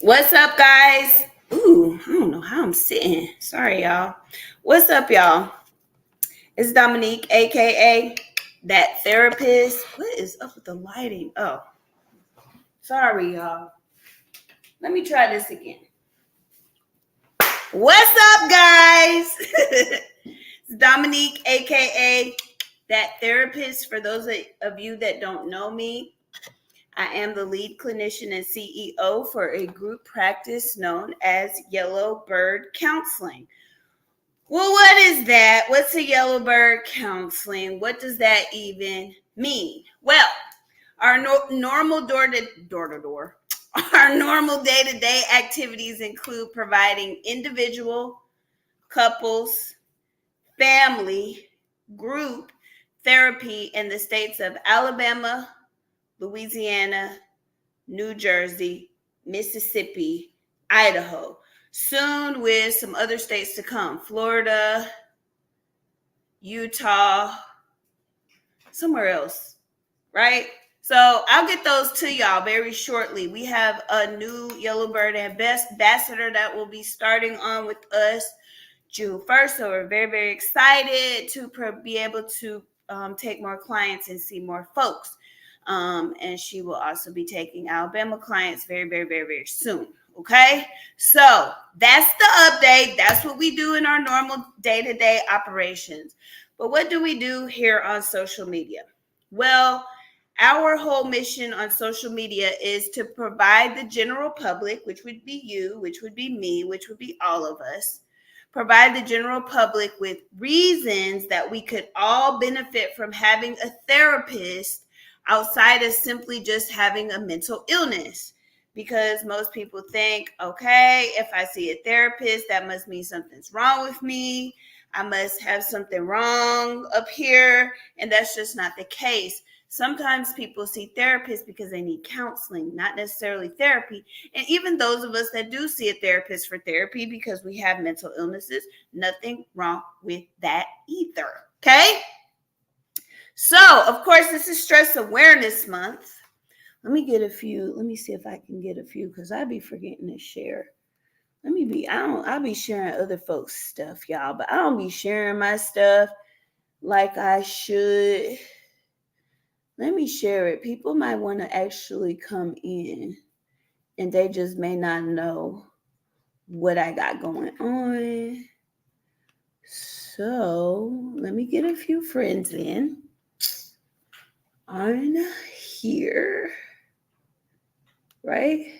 What's up, guys? Ooh, I don't know how I'm sitting. Sorry, y'all. What's up, y'all? It's Dominique, aka that therapist. What is up with the lighting? Oh, sorry, y'all. Let me try this again. What's up, guys? It's Dominique, aka that therapist. For those of you that don't know me, I am the lead clinician and CEO for a group practice known as Yellow Bird Counseling. Well, what is that? What's a Yellow Bird Counseling? What does that even mean? Well, our normal door-to-door, our normal day-to-day activities include providing individual, couples, family, group therapy in the states of Alabama, Louisiana, New Jersey, Mississippi, Idaho. Soon with some other states to come, Florida, Utah, somewhere else, right? So I'll get those to y'all very shortly. We have a new Yellow Bird ambassador that will be starting on with us June 1st. So we're very, very excited to be able to take more clients and see more folks. And she will also be taking Alabama clients very, very, very, very soon. Okay, so that's the update. That's what we do in our normal day-to-day operations. But what do we do here on social media? Well, our whole mission on social media is to provide the general public, which would be you, which would be me, which would be all of us, provide the general public with reasons that we could all benefit from having a therapist outside of simply just having a mental illness. Because most people think, okay, if I see a therapist, that must mean something's wrong with me. I must have something wrong up here. And that's just not the case. Sometimes people see therapists because they need counseling, not necessarily therapy. And even those of us that do see a therapist for therapy because we have mental illnesses, nothing wrong with that either. Okay? So, of course, this is Stress Awareness Month. Let me see if I can get a few because I be forgetting to share. I'll be sharing other folks' stuff, y'all, but I don't be sharing my stuff like I should. Let me share it. People might want to actually come in and they just may not know what I got going on. So let me get a few friends in on here. Right?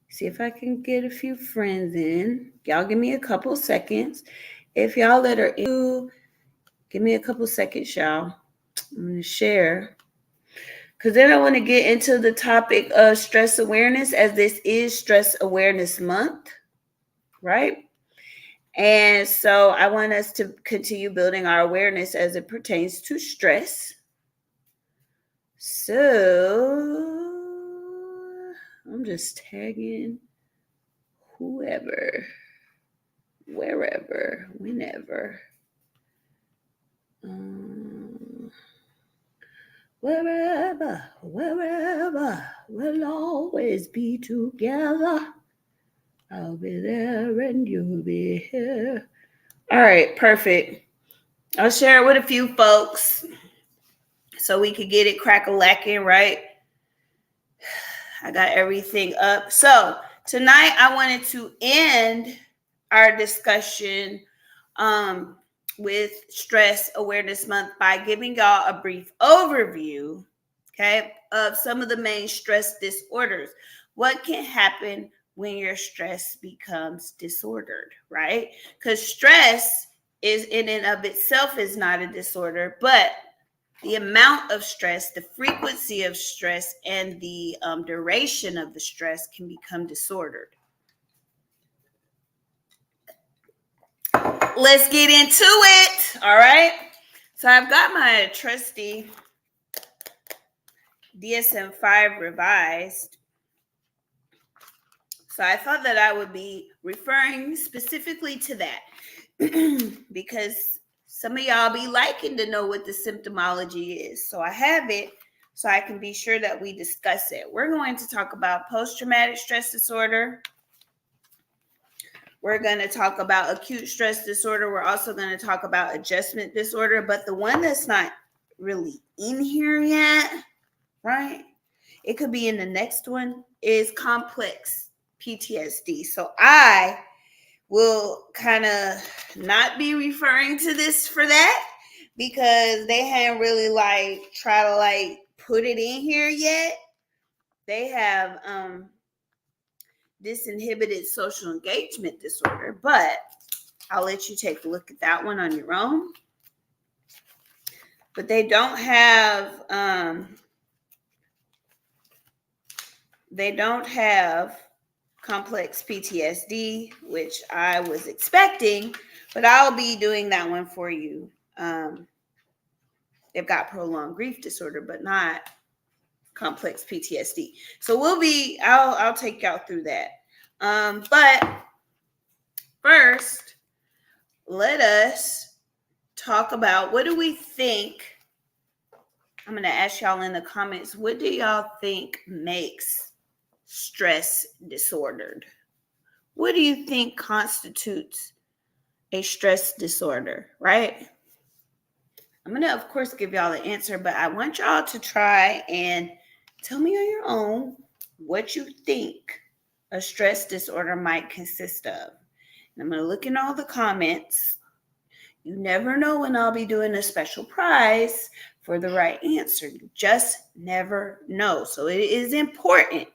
See if I can get a few friends in. Y'all give me a couple seconds. If y'all let her in, give me a couple seconds, y'all. I'm going to share. Because then I want to get into the topic of stress awareness, as this is Stress Awareness Month, right? And so I want us to continue building our awareness as it pertains to stress. So I'm just tagging whoever, wherever, whenever. Wherever, we'll always be together. I'll be there and you'll be here. All right, perfect. I'll share it with a few folks so we could get it crack-a-lacking, right? I got everything up. So tonight I wanted to end our discussion with Stress Awareness Month by giving y'all a brief overview, okay, of some of the main stress disorders. What can happen when your stress becomes disordered, right? Because stress is in and of itself is not a disorder, but the amount of stress, the frequency of stress, and the duration of the stress can become disordered. Let's get into it. All right. So I've got my trusty DSM-5 revised. So I thought that I would be referring specifically to that because some of y'all be liking to know what the symptomology is. So I have it so I can be sure that we discuss it. We're going to talk about post-traumatic stress disorder. We're going to talk about acute stress disorder. We're also going to talk about adjustment disorder, but the one that's not really in here yet, right? It could be in the next one, is complex PTSD. So I will kind of not be referring to this for that because they haven't really try to put it in here yet. They have disinhibited social engagement disorder, but I'll let you take a look at that one on your own. But they don't have complex PTSD, which I was expecting, but I'll be doing that one for you. They've got prolonged grief disorder, but not complex PTSD. So I'll take y'all through that. But first, let us talk about what do we think. I'm going to ask y'all in the comments, what do y'all think makes stress disordered? What do you think constitutes a stress disorder, right? I'm going to, of course, give y'all the answer, but I want y'all to try and tell me on your own what you think a stress disorder might consist of. And I'm going to look in all the comments. You never know when I'll be doing a special prize for the right answer. You just never know. So it is important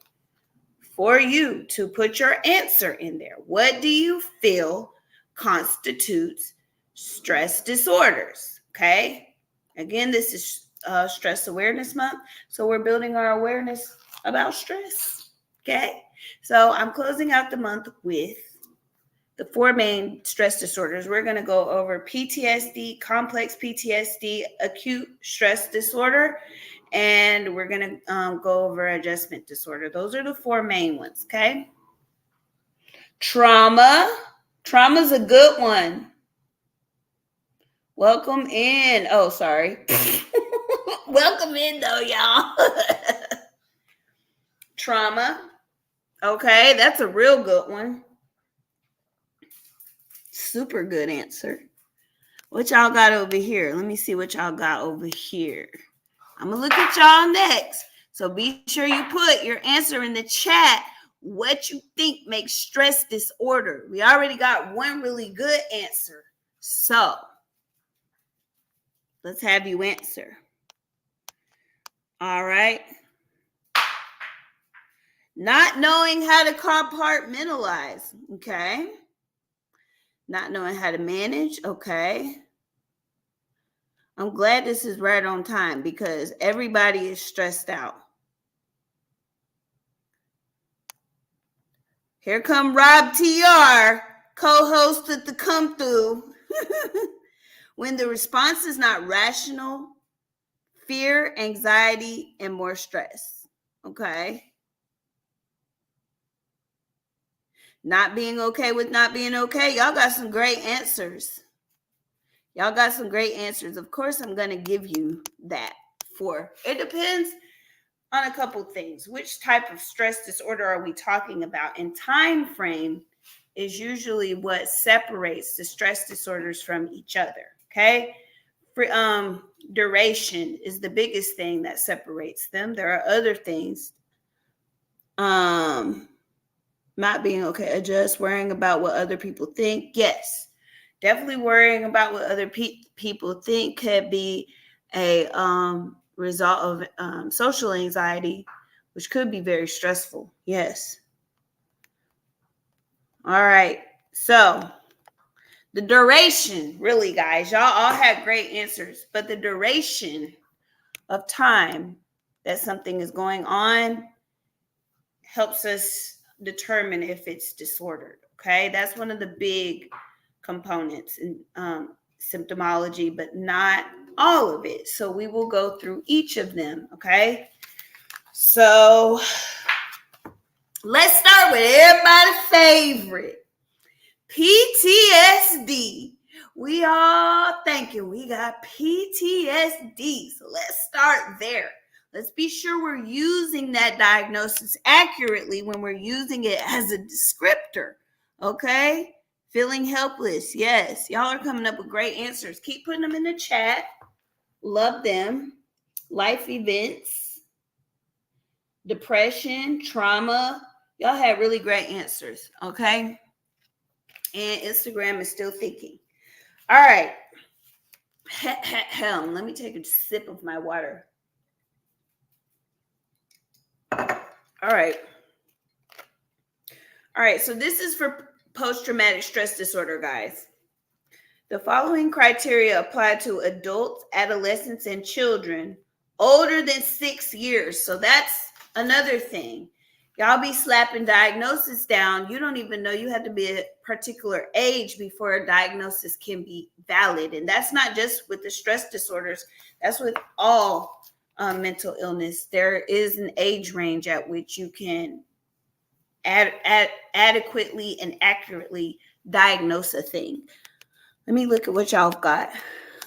for you to put your answer in there. What do you feel constitutes stress disorders? Okay. Again, this is Stress Awareness Month. So we're building our awareness about stress. Okay. So I'm closing out the month with the 4 main stress disorders. We're going to go over PTSD, complex PTSD, acute stress disorder, and we're going to go over adjustment disorder. Those are the 4 main ones, okay? Trauma. Trauma's a good one. Welcome in. Oh, sorry. Welcome in, though, y'all. Trauma. Okay, that's a real good one. Super good answer. What y'all got over here? Let me see what y'all got over here. I'm going to look at y'all next. So be sure you put your answer in the chat, what you think makes stress disorder. We already got one really good answer. So let's have you answer. All right. Not knowing how to compartmentalize. Okay. Not knowing how to manage. Okay. I'm glad this is right on time because everybody is stressed out. Here come Rob TR, co-host at the Come Through. When the response is not rational, fear, anxiety, and more stress. Okay. Not being okay with not being okay. Y'all got some great answers. Y'all got some great answers. Of course, I'm going to give you that it depends on a couple things. Which type of stress disorder are we talking about? And time frame is usually what separates the stress disorders from each other. Okay. Duration is the biggest thing that separates them. There are other things. Not being okay, just worrying about what other people think. Yes, definitely worrying about what other people think could be a result of social anxiety, which could be very stressful. Yes. All right. So the duration, really, guys, y'all all had great answers, but the duration of time that something is going on helps us determine if it's disordered. Okay, that's one of the big components in symptomology, but not all of it. So we will go through each of them. Okay, so let's start with everybody's favorite, PTSD. We all thinking we got PTSD, so let's start there. Let's be sure we're using that diagnosis accurately when we're using it as a descriptor. Okay? Feeling helpless. Yes. Y'all are coming up with great answers. Keep putting them in the chat. Love them. Life events, depression, trauma. Y'all had really great answers. Okay? And Instagram is still thinking. All right. Let me take a sip of my water. All right. All right. So this is for post-traumatic stress disorder, guys. The following criteria apply to adults, adolescents, and children older than 6 years. So that's another thing. Y'all be slapping diagnosis down. You don't even know you have to be a particular age before a diagnosis can be valid. And that's not just with the stress disorders. That's with all mental illness. There is an age range at which you can adequately and accurately diagnose a thing. Let me look at what y'all got.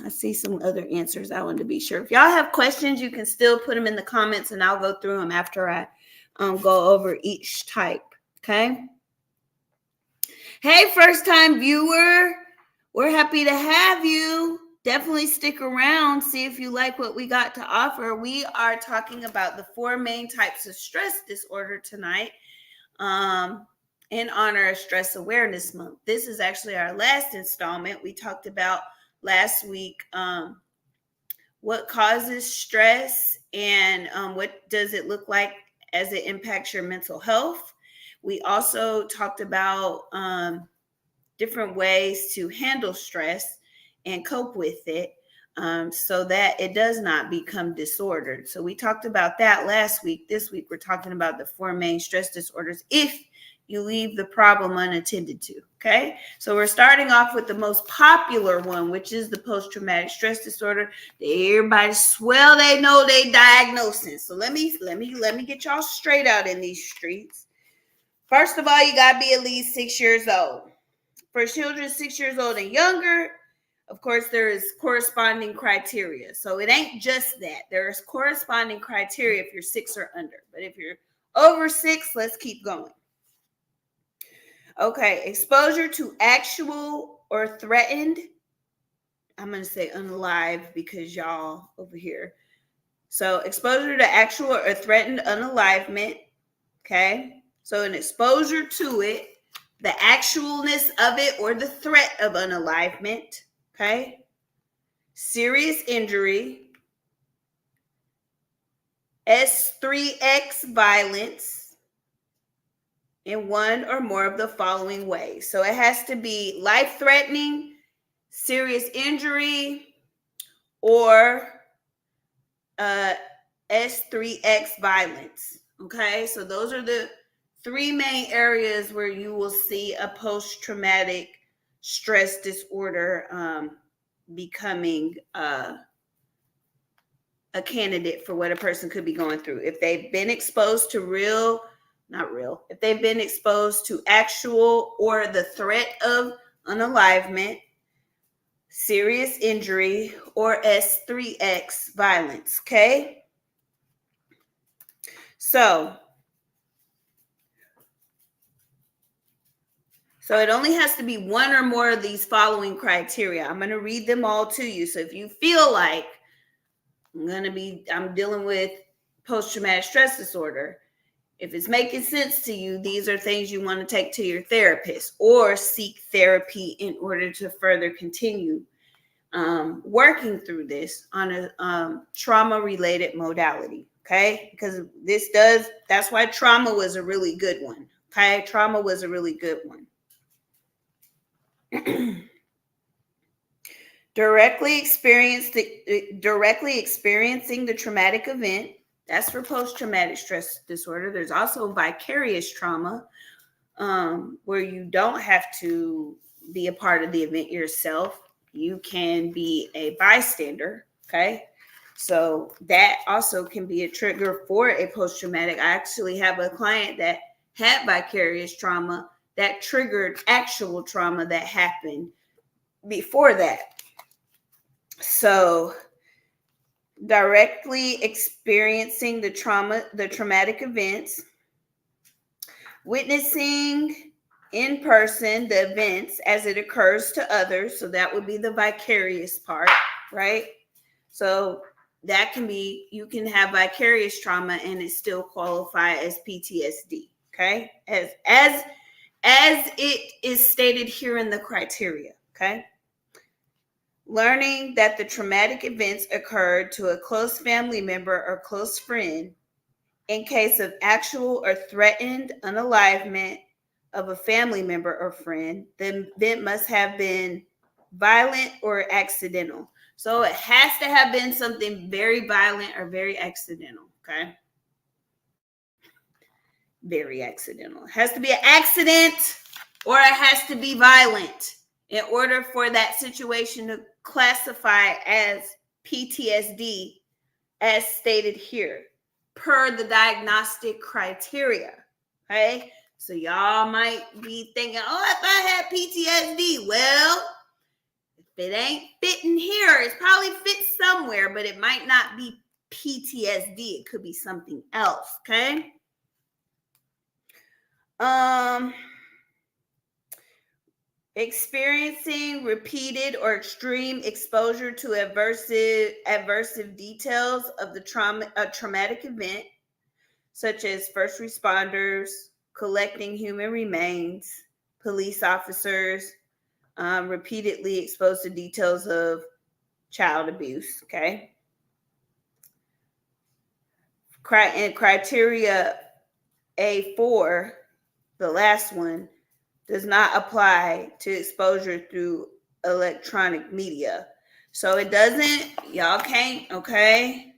I see some other answers. I wanted to be sure. If y'all have questions, you can still put them in the comments and I'll go through them after I go over each type. Okay. Hey, first time viewer. We're happy to have you. Definitely stick around. See if you like what we got to offer. We are talking about the 4 main types of stress disorder tonight. In honor of Stress Awareness Month. This is actually our last installment. We talked about last week what causes stress and what does it look like as it impacts your mental health. We also talked about different ways to handle stress and cope with it so that it does not become disordered. So we talked about that last week. This week, we're talking about the 4 main stress disorders if you leave the problem unattended to. Okay. So we're starting off with the most popular one, which is the post-traumatic stress disorder. Everybody swell they know they diagnosing. So let me get y'all straight out in these streets. First of all, you gotta be at least 6 years old. For children 6 years old and younger, of course, there is corresponding criteria. So it ain't just that. There's corresponding criteria if you're 6 or under. But if you're over 6, let's keep going. Okay, exposure to actual or threatened. I'm going to say unalive because y'all over here. So exposure to actual or threatened unalivement. Okay, so an exposure to it, the actualness of it or the threat of unalivement. Okay, serious injury, S3X violence, in one or more of the following ways. So it has to be life-threatening, serious injury, or S3X violence. Okay, so those are the 3 main areas where you will see a post-traumatic stress disorder becoming a candidate for what a person could be going through. If they've been exposed to if they've been exposed to actual or the threat of unalivement, serious injury, or S3X violence. Okay. So it only has to be 1 or more of these following criteria. I'm going to read them all to you. So if you feel like I'm dealing with post-traumatic stress disorder, if it's making sense to you, these are things you want to take to your therapist or seek therapy in order to further continue working through this on a trauma-related modality. Okay, because that's why trauma was a really good one. Okay, trauma was a really good one. Directly experiencing the traumatic event. That's for post-traumatic stress disorder. There's also vicarious trauma, where you don't have to be a part of the event yourself. You can be a bystander. Okay. So that also can be a trigger for a post-traumatic. I actually have a client that had vicarious trauma that triggered actual trauma that happened before that. So directly experiencing the traumatic events, witnessing in person the events as it occurs to others. So that would be the vicarious part, right? So that can be, you can have vicarious trauma and it still qualify as PTSD. Okay. As it is stated here in the criteria. Okay. Learning that the traumatic events occurred to a close family member or close friend in case of actual or threatened unalivement of a family member or friend, the event must have been violent or accidental. So it has to have been something very violent or very accidental, okay? Very accidental. It has to be an accident or it has to be violent in order for that situation to classify as PTSD as stated here per the diagnostic criteria. Okay, so y'all might be thinking, oh, if I had PTSD, well, if it ain't fitting here, it's probably fit somewhere, but it might not be PTSD. It could be something else. Okay. Experiencing repeated or extreme exposure to aversive details of the traumatic event, such as first responders collecting human remains, police officers repeatedly exposed to details of child abuse. Okay. And criteria A4, the last one, does not apply to exposure through electronic media. So it doesn't, y'all can't, okay?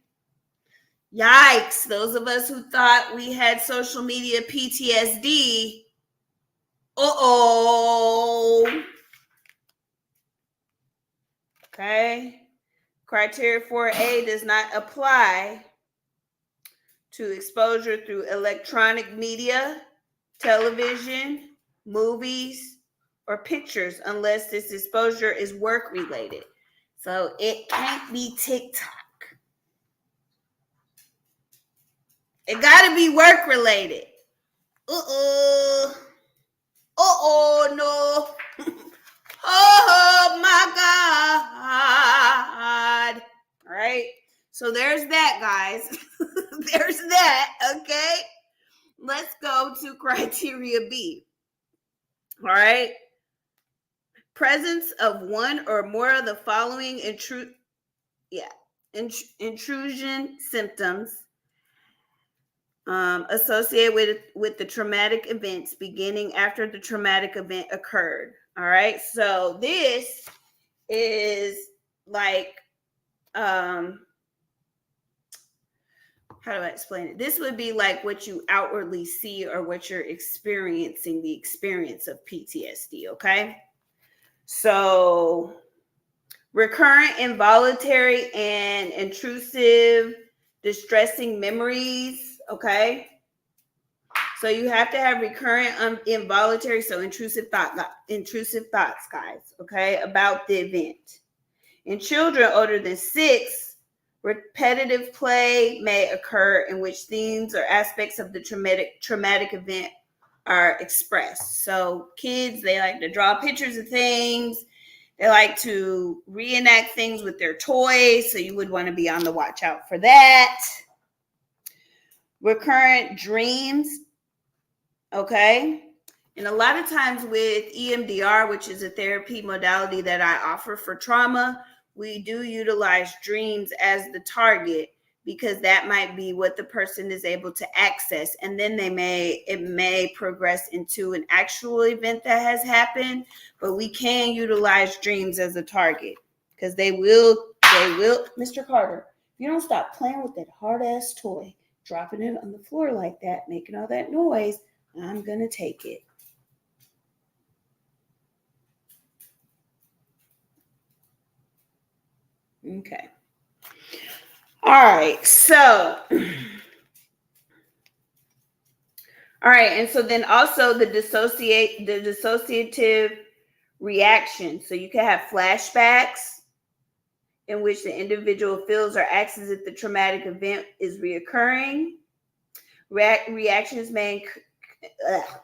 Yikes, those of us who thought we had social media PTSD, uh-oh. Okay? Criteria 4A does not apply to exposure through electronic media, television, movies, or pictures unless this exposure is work related. So it can't be TikTok. It got to be work related. No. Oh my God. All right. So there's that, guys. There's that. Okay. Let's go to criteria B. All right. Presence of one or more of the following intrusion symptoms associated with the traumatic events beginning after the traumatic event occurred. All right. So this is like, how do I explain it? This would be like what you outwardly see or what you're experiencing, the experience of PTSD. Okay. So recurrent, involuntary, and intrusive, distressing memories. Okay. So you have to have recurrent, involuntary, so intrusive thoughts, guys. Okay. About the event. In children older than 6, repetitive play may occur in which themes or aspects of the traumatic event are expressed. So kids, they like to draw pictures of things. They like to reenact things with their toys. So you would want to be on the watch out for that. Recurrent dreams. Okay. And a lot of times with EMDR, which is a therapy modality that I offer for trauma, we do utilize dreams as the target because that might be what the person is able to access. And then it may progress into an actual event that has happened, but we can utilize dreams as a target because they will, Mr. Carter, if you don't stop playing with that hard ass toy, dropping it on the floor like that, making all that noise, I'm going to take it. Okay. All right. So, all right. And so then also the dissociative reaction. So you can have flashbacks in which the individual feels or acts as if the traumatic event is reoccurring. Reactions may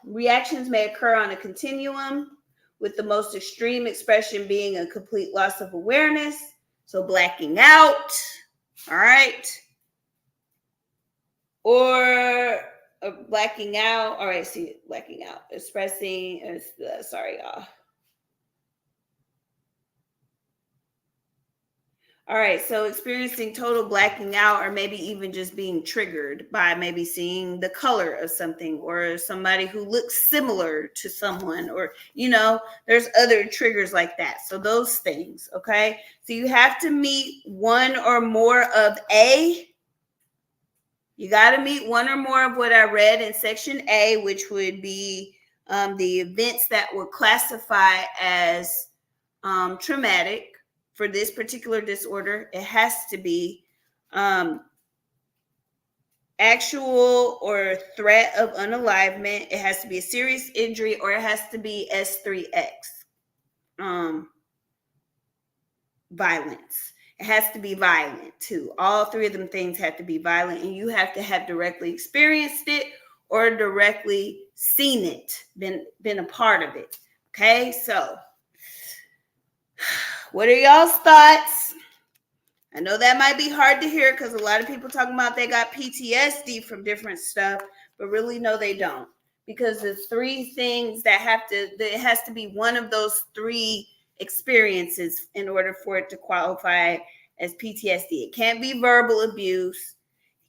occur on a continuum, with the most extreme expression being a complete loss of awareness, so blacking out, all right, or blacking out. All right, see, blacking out, expressing, sorry, y'all. All right, so experiencing total blacking out, or maybe even just being triggered by maybe seeing the color of something or somebody who looks similar to someone, or, there's other triggers like that. So those things, okay? So you have to meet one or more of A. You got to meet one or more of what I read in section A, which would be the events that were classified as traumatic. For this particular disorder, it has to be actual or threat of unalivement. It has to be a serious injury, or it has to be S3X, violence. It has to be violent too. All three of them things have to be violent, and you have to have directly experienced it or directly seen it, been a part of it. Okay, so what are y'all's thoughts? I know that might be hard to hear because a lot of people talking about they got PTSD from different stuff, but really, no, they don't. Because the three things that it has to be one of those three experiences in order for it to qualify as PTSD. It can't be verbal abuse,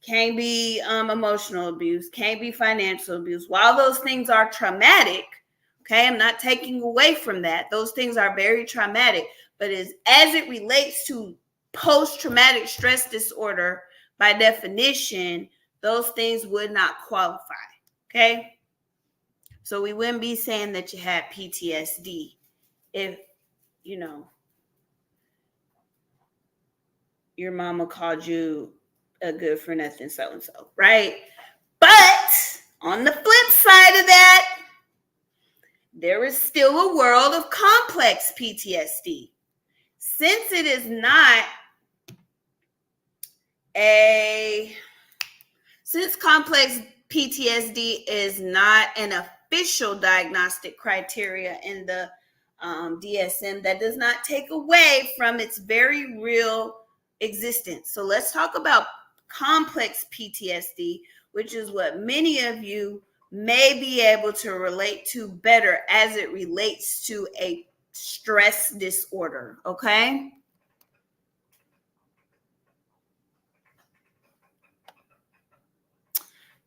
it can't be emotional abuse, can't be financial abuse. While those things are traumatic, okay, I'm not taking away from that. Those things are very traumatic. But as it relates to post-traumatic stress disorder, by definition, those things would not qualify, okay? So we wouldn't be saying that you had PTSD if, your mama called you a good for nothing so-and-so, right? But on the flip side of that, there is still a world of complex PTSD. Since it is not since complex PTSD is not an official diagnostic criteria in the DSM, that does not take away from its very real existence. So let's talk about complex PTSD, which is what many of you may be able to relate to better as it relates to a stress disorder, okay?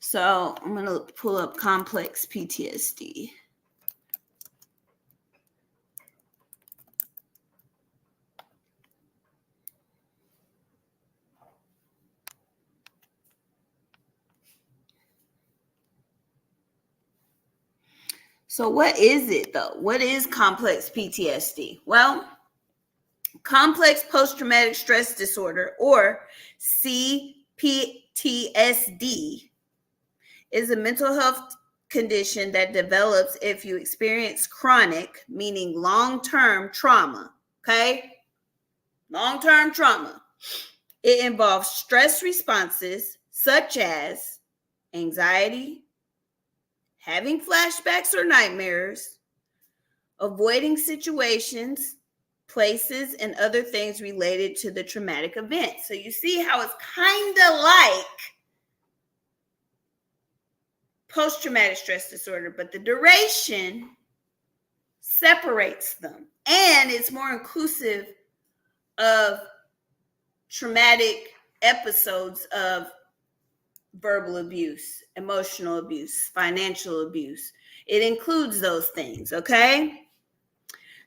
So I'm going to pull up complex PTSD. So what is it though? What is complex PTSD? Well, complex post-traumatic stress disorder, or CPTSD, is a mental health condition that develops if you experience chronic, meaning long-term trauma, okay? Long-term trauma. It involves stress responses such as anxiety, having flashbacks or nightmares, avoiding situations, places, and other things related to the traumatic event. So you see how it's kind of like post-traumatic stress disorder, but the duration separates them, and it's more inclusive of traumatic episodes of verbal abuse, emotional abuse, financial abuse. It includes those things, okay?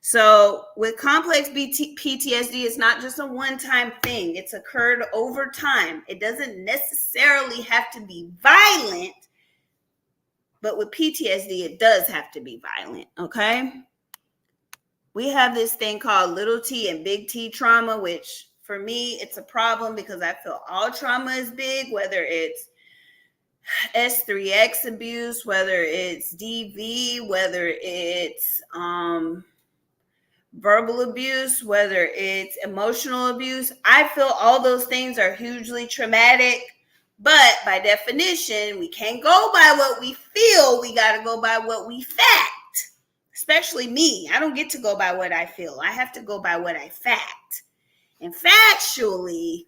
So with complex PTSD, it's not just a one-time thing. It's occurred over time. It doesn't necessarily have to be violent, but with PTSD, it does have to be violent, okay? We have this thing called little t and big T trauma, which for me, it's a problem because I feel all trauma is big, whether it's S3X abuse, whether it's DV, whether it's verbal abuse, whether it's emotional abuse. I feel all those things are hugely traumatic, but by definition, we can't go by what we feel. We got to go by what we fact. Especially me. I don't get to go by what I feel. I have to go by what I fact. And factually,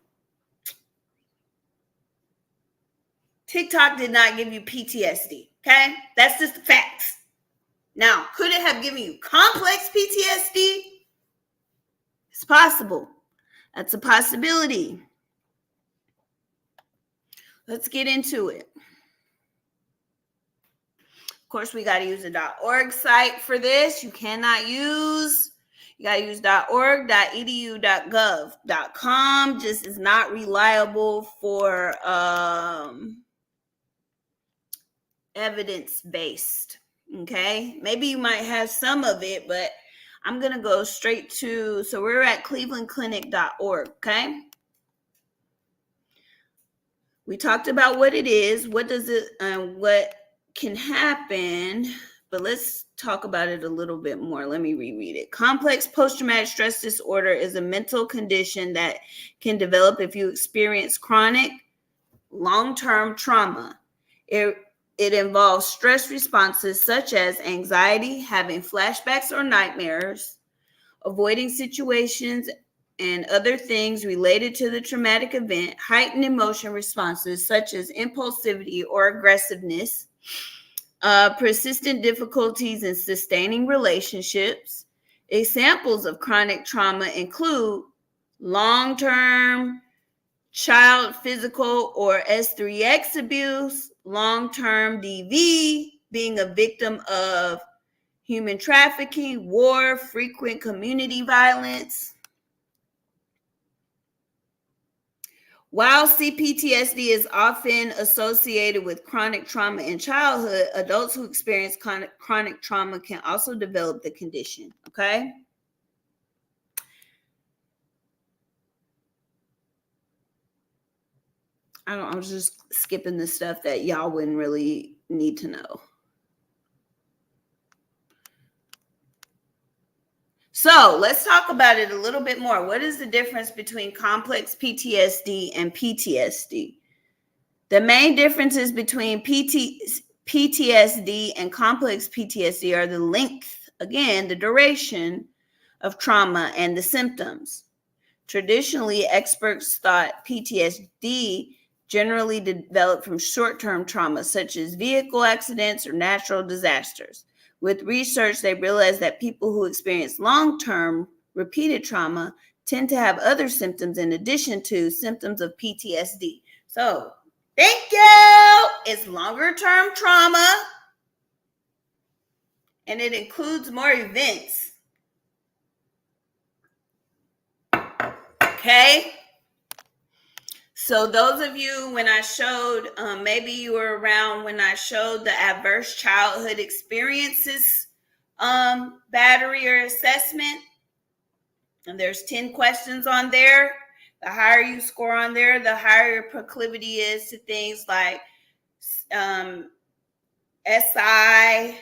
TikTok did not give you PTSD. Okay? That's just the facts. Now, could it have given you complex PTSD? It's possible. That's a possibility. Let's get into it. Of course, we got to use the .org site for this. You got to use .org, .edu, .gov. Just is not reliable for evidence-based. Okay? Maybe you might have some of it, but I'm going to go straight to, so we're at clevelandclinic.org, okay? We talked about what it is, what does it, what can happen, but let's talk about it a little bit more. Let me reread it. Complex post-traumatic stress disorder is a mental condition that can develop if you experience chronic, long-term trauma. It involves stress responses such as anxiety, having flashbacks or nightmares, avoiding situations and other things related to the traumatic event, heightened emotion responses such as impulsivity or aggressiveness, persistent difficulties in sustaining relationships. Examples of chronic trauma include long-term child physical or S3X abuse, long-term DV, being a victim of human trafficking, war, frequent community violence. While CPTSD is often associated with chronic trauma in childhood, adults who experience chronic trauma can also develop the condition, okay? I'm just skipping the stuff that y'all wouldn't really need to know. So let's talk about it a little bit more. What is the difference between complex PTSD and PTSD? The main differences between PTSD and complex PTSD are the length, again, the duration of trauma and the symptoms. Traditionally, experts thought PTSD generally developed from short-term trauma, such as vehicle accidents or natural disasters. With research, they realized that people who experience long-term repeated trauma tend to have other symptoms in addition to symptoms of PTSD. So, thank you. It's longer-term trauma, and it includes more events. Okay? So those of you, when I showed, maybe you were around when I showed the adverse childhood experiences battery or assessment, and there's 10 questions on there. The higher you score on there, the higher your proclivity is to things like SI,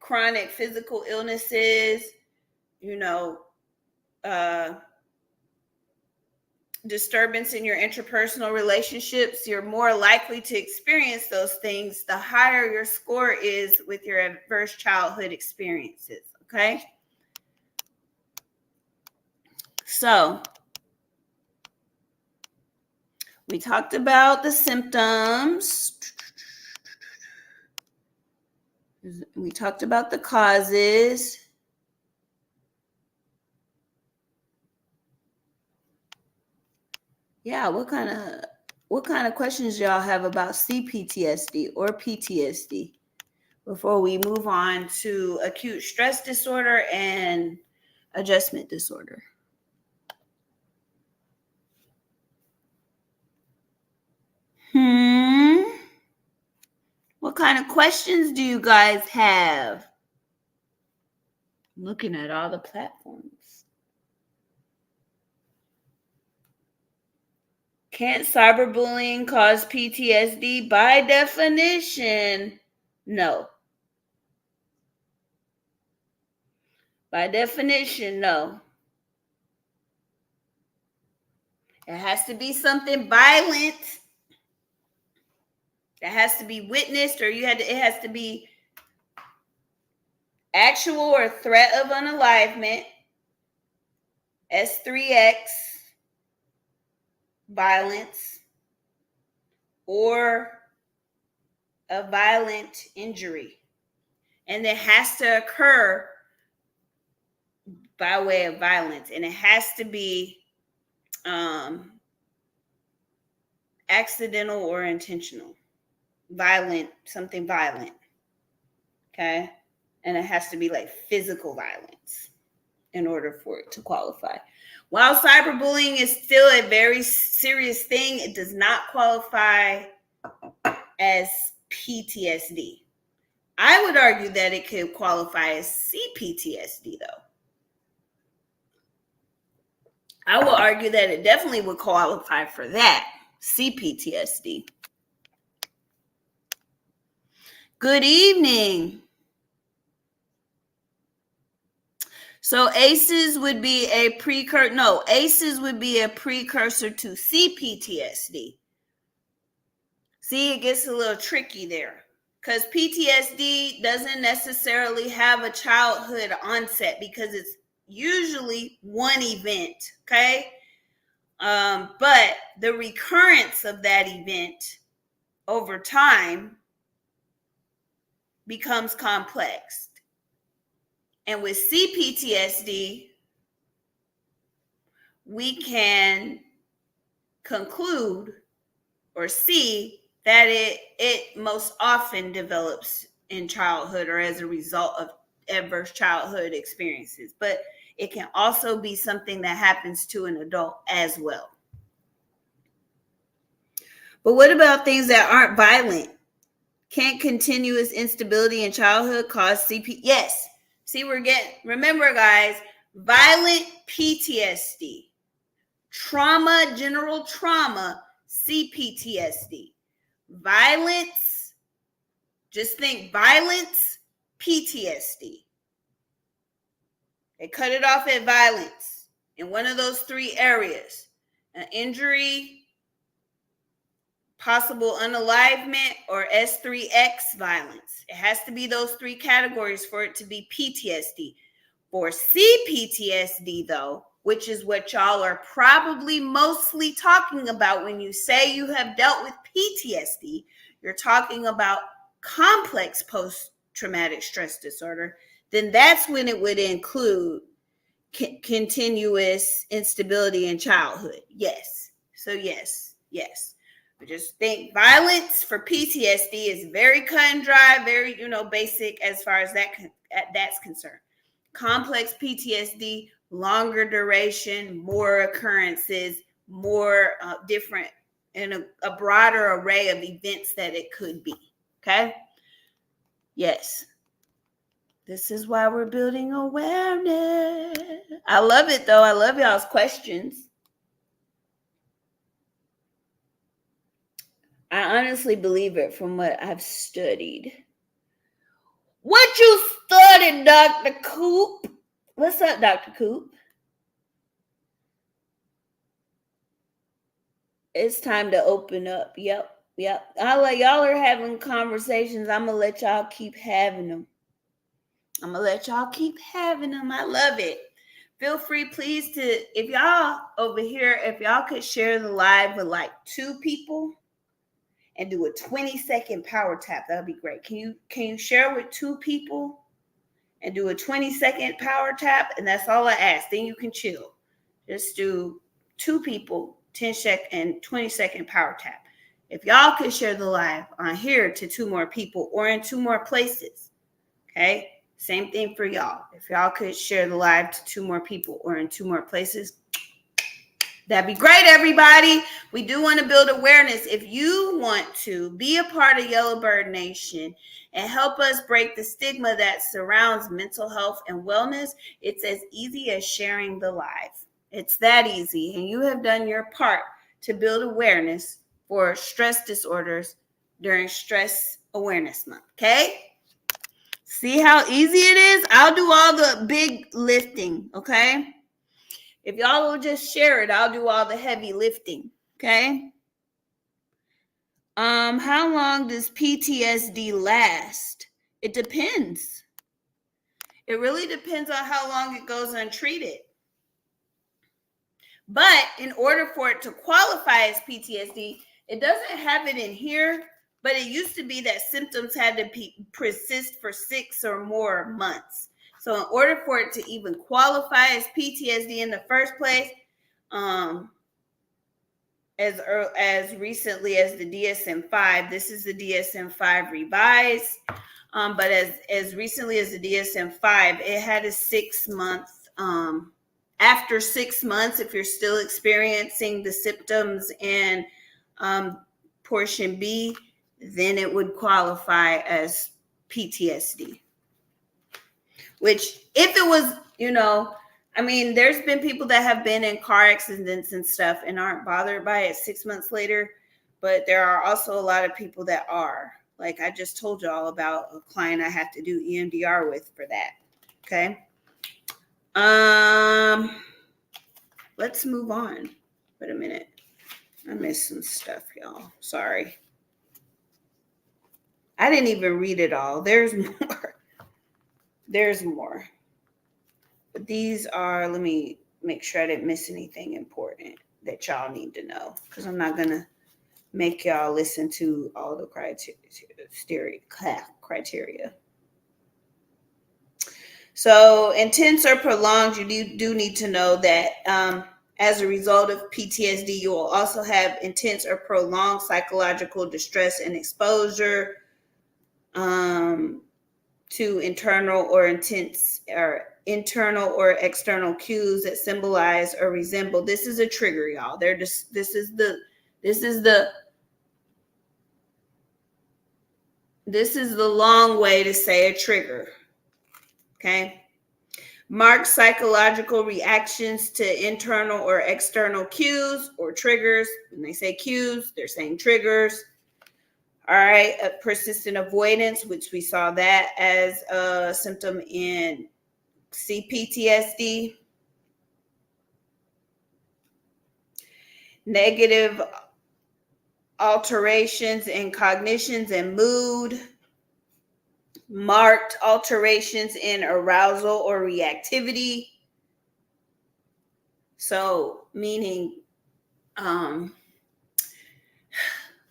chronic physical illnesses, disturbance in your interpersonal relationships. You're more likely to experience those things the higher your score is with your adverse childhood experiences, okay? So we talked about the symptoms. We talked about the causes. Yeah, what kind of questions y'all have about CPTSD or PTSD before we move on to acute stress disorder and adjustment disorder? What kind of questions do you guys have? I'm looking at all the platforms. Can't cyberbullying cause PTSD? By definition, no. By definition, no. It has to be something violent that has to be witnessed, or it has to be actual or threat of unalivement, S3X, violence, or a violent injury. And it has to occur by way of violence. And it has to be accidental or intentional. Violent, something violent. Okay? And it has to be like physical violence in order for it to qualify. While cyberbullying is still a very serious thing, it does not qualify as PTSD. I would argue that it could qualify as CPTSD, though. I will argue that it definitely would qualify for that, CPTSD. Good evening. So ACEs would be a precursor. No, ACEs would be a precursor to CPTSD. See, it gets a little tricky there because PTSD doesn't necessarily have a childhood onset because it's usually one event, okay? But the recurrence of that event over time becomes complex. And with CPTSD, we can conclude or see that it most often develops in childhood or as a result of adverse childhood experiences. But it can also be something that happens to an adult as well. But what about things that aren't violent? Can't continuous instability in childhood cause CP? Yes. See, remember guys, violent PTSD, trauma, general trauma, CPTSD. Violence, just think violence, PTSD. They cut it off at violence in one of those three areas. An injury, possible unalivement, or S3X violence. It has to be those three categories for it to be PTSD. For CPTSD, though, which is what y'all are probably mostly talking about when you say you have dealt with PTSD, you're talking about complex post-traumatic stress disorder, then that's when it would include continuous instability in childhood. Yes. So yes. But just think violence for PTSD is very cut and dry, very, basic as far as that's concerned. Complex PTSD, longer duration, more occurrences, more different, and a broader array of events that it could be. Okay? Yes. This is why we're building awareness. I love it, though. I love y'all's questions. I honestly believe it from what I've studied. What you studied, Dr. Coop? What's up, Dr. Coop? It's time to open up. Yep. Y'all are having conversations. I'm going to let y'all keep having them. I love it. Feel free, please, if y'all over here, if y'all could share the live with like 2 people and do a 20-second power tap, that would be great. Can you share with 2 people and do a 20-second power tap? And that's all I ask. Then you can chill. Just do 2 people, 10-second, 20-second power tap. If y'all could share the live on here to 2 more people or in 2 more places, okay? Same thing for y'all. If y'all could share the live to 2 more people or in 2 more places, that'd be great, everybody. We do want to build awareness. If you want to be a part of Yellowbird Nation and help us break the stigma that surrounds mental health and wellness, it's as easy as sharing the live. It's that easy. And you have done your part to build awareness for stress disorders during Stress Awareness Month, okay? See how easy it is? I'll do all the big lifting, okay? If y'all will just share it, I'll do all the heavy lifting, okay? How long does PTSD last? It depends. It really depends on how long it goes untreated. But in order for it to qualify as PTSD, it doesn't have it in here, but it used to be that symptoms had to persist for 6 or more months. So in order for it to even qualify as PTSD in the first place, as recently as the DSM-5, this is the DSM-5 revised, but as recently as the DSM-5, it had a 6-month. After 6 months, if you're still experiencing the symptoms in portion B, then it would qualify as PTSD. Which, if it was, there's been people that have been in car accidents and stuff and aren't bothered by it 6 months later, but there are also a lot of people that are. Like I just told y'all about a client I have to do EMDR with for that. Okay. Let's move on. Wait a minute. I missed some stuff, y'all. Sorry. I didn't even read it all. There's more. There's more. But these are, let me make sure I didn't miss anything important that y'all need to know, because I'm not going to make y'all listen to all the criteria. So intense or prolonged, you do need to know that as a result of PTSD, you will also have intense or prolonged psychological distress and exposure to internal or external cues that symbolize or resemble. This is a trigger, y'all. This is the long way to say a trigger. Okay. Mark psychological reactions to internal or external cues or triggers. When they say cues, they're saying triggers. All right. Persistent avoidance, which we saw that as a symptom in CPTSD. Negative alterations in cognitions and mood. Marked alterations in arousal or reactivity. So, meaning,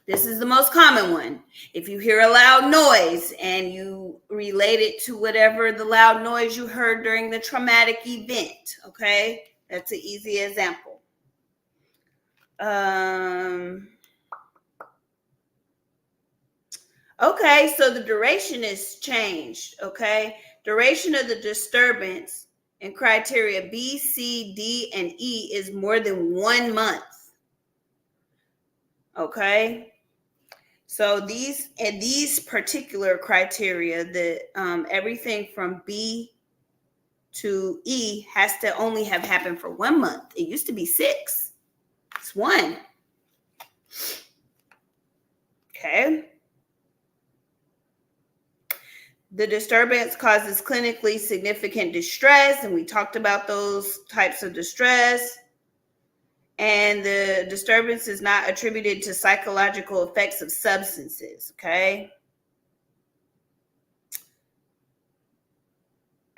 this is the most common one. If you hear a loud noise and you relate it to whatever the loud noise you heard during the traumatic event, okay? That's an easy example. Okay, so the duration is changed, okay? Duration of the disturbance in criteria B, C, D, and E is more than 1 month. Okay? So these particular criteria, everything from B to E has to only have happened for 1 month. It used to be 6. It's 1. Okay? The disturbance causes clinically significant distress, and we talked about those types of distress. And the disturbance is not attributed to psychological effects of substances, okay?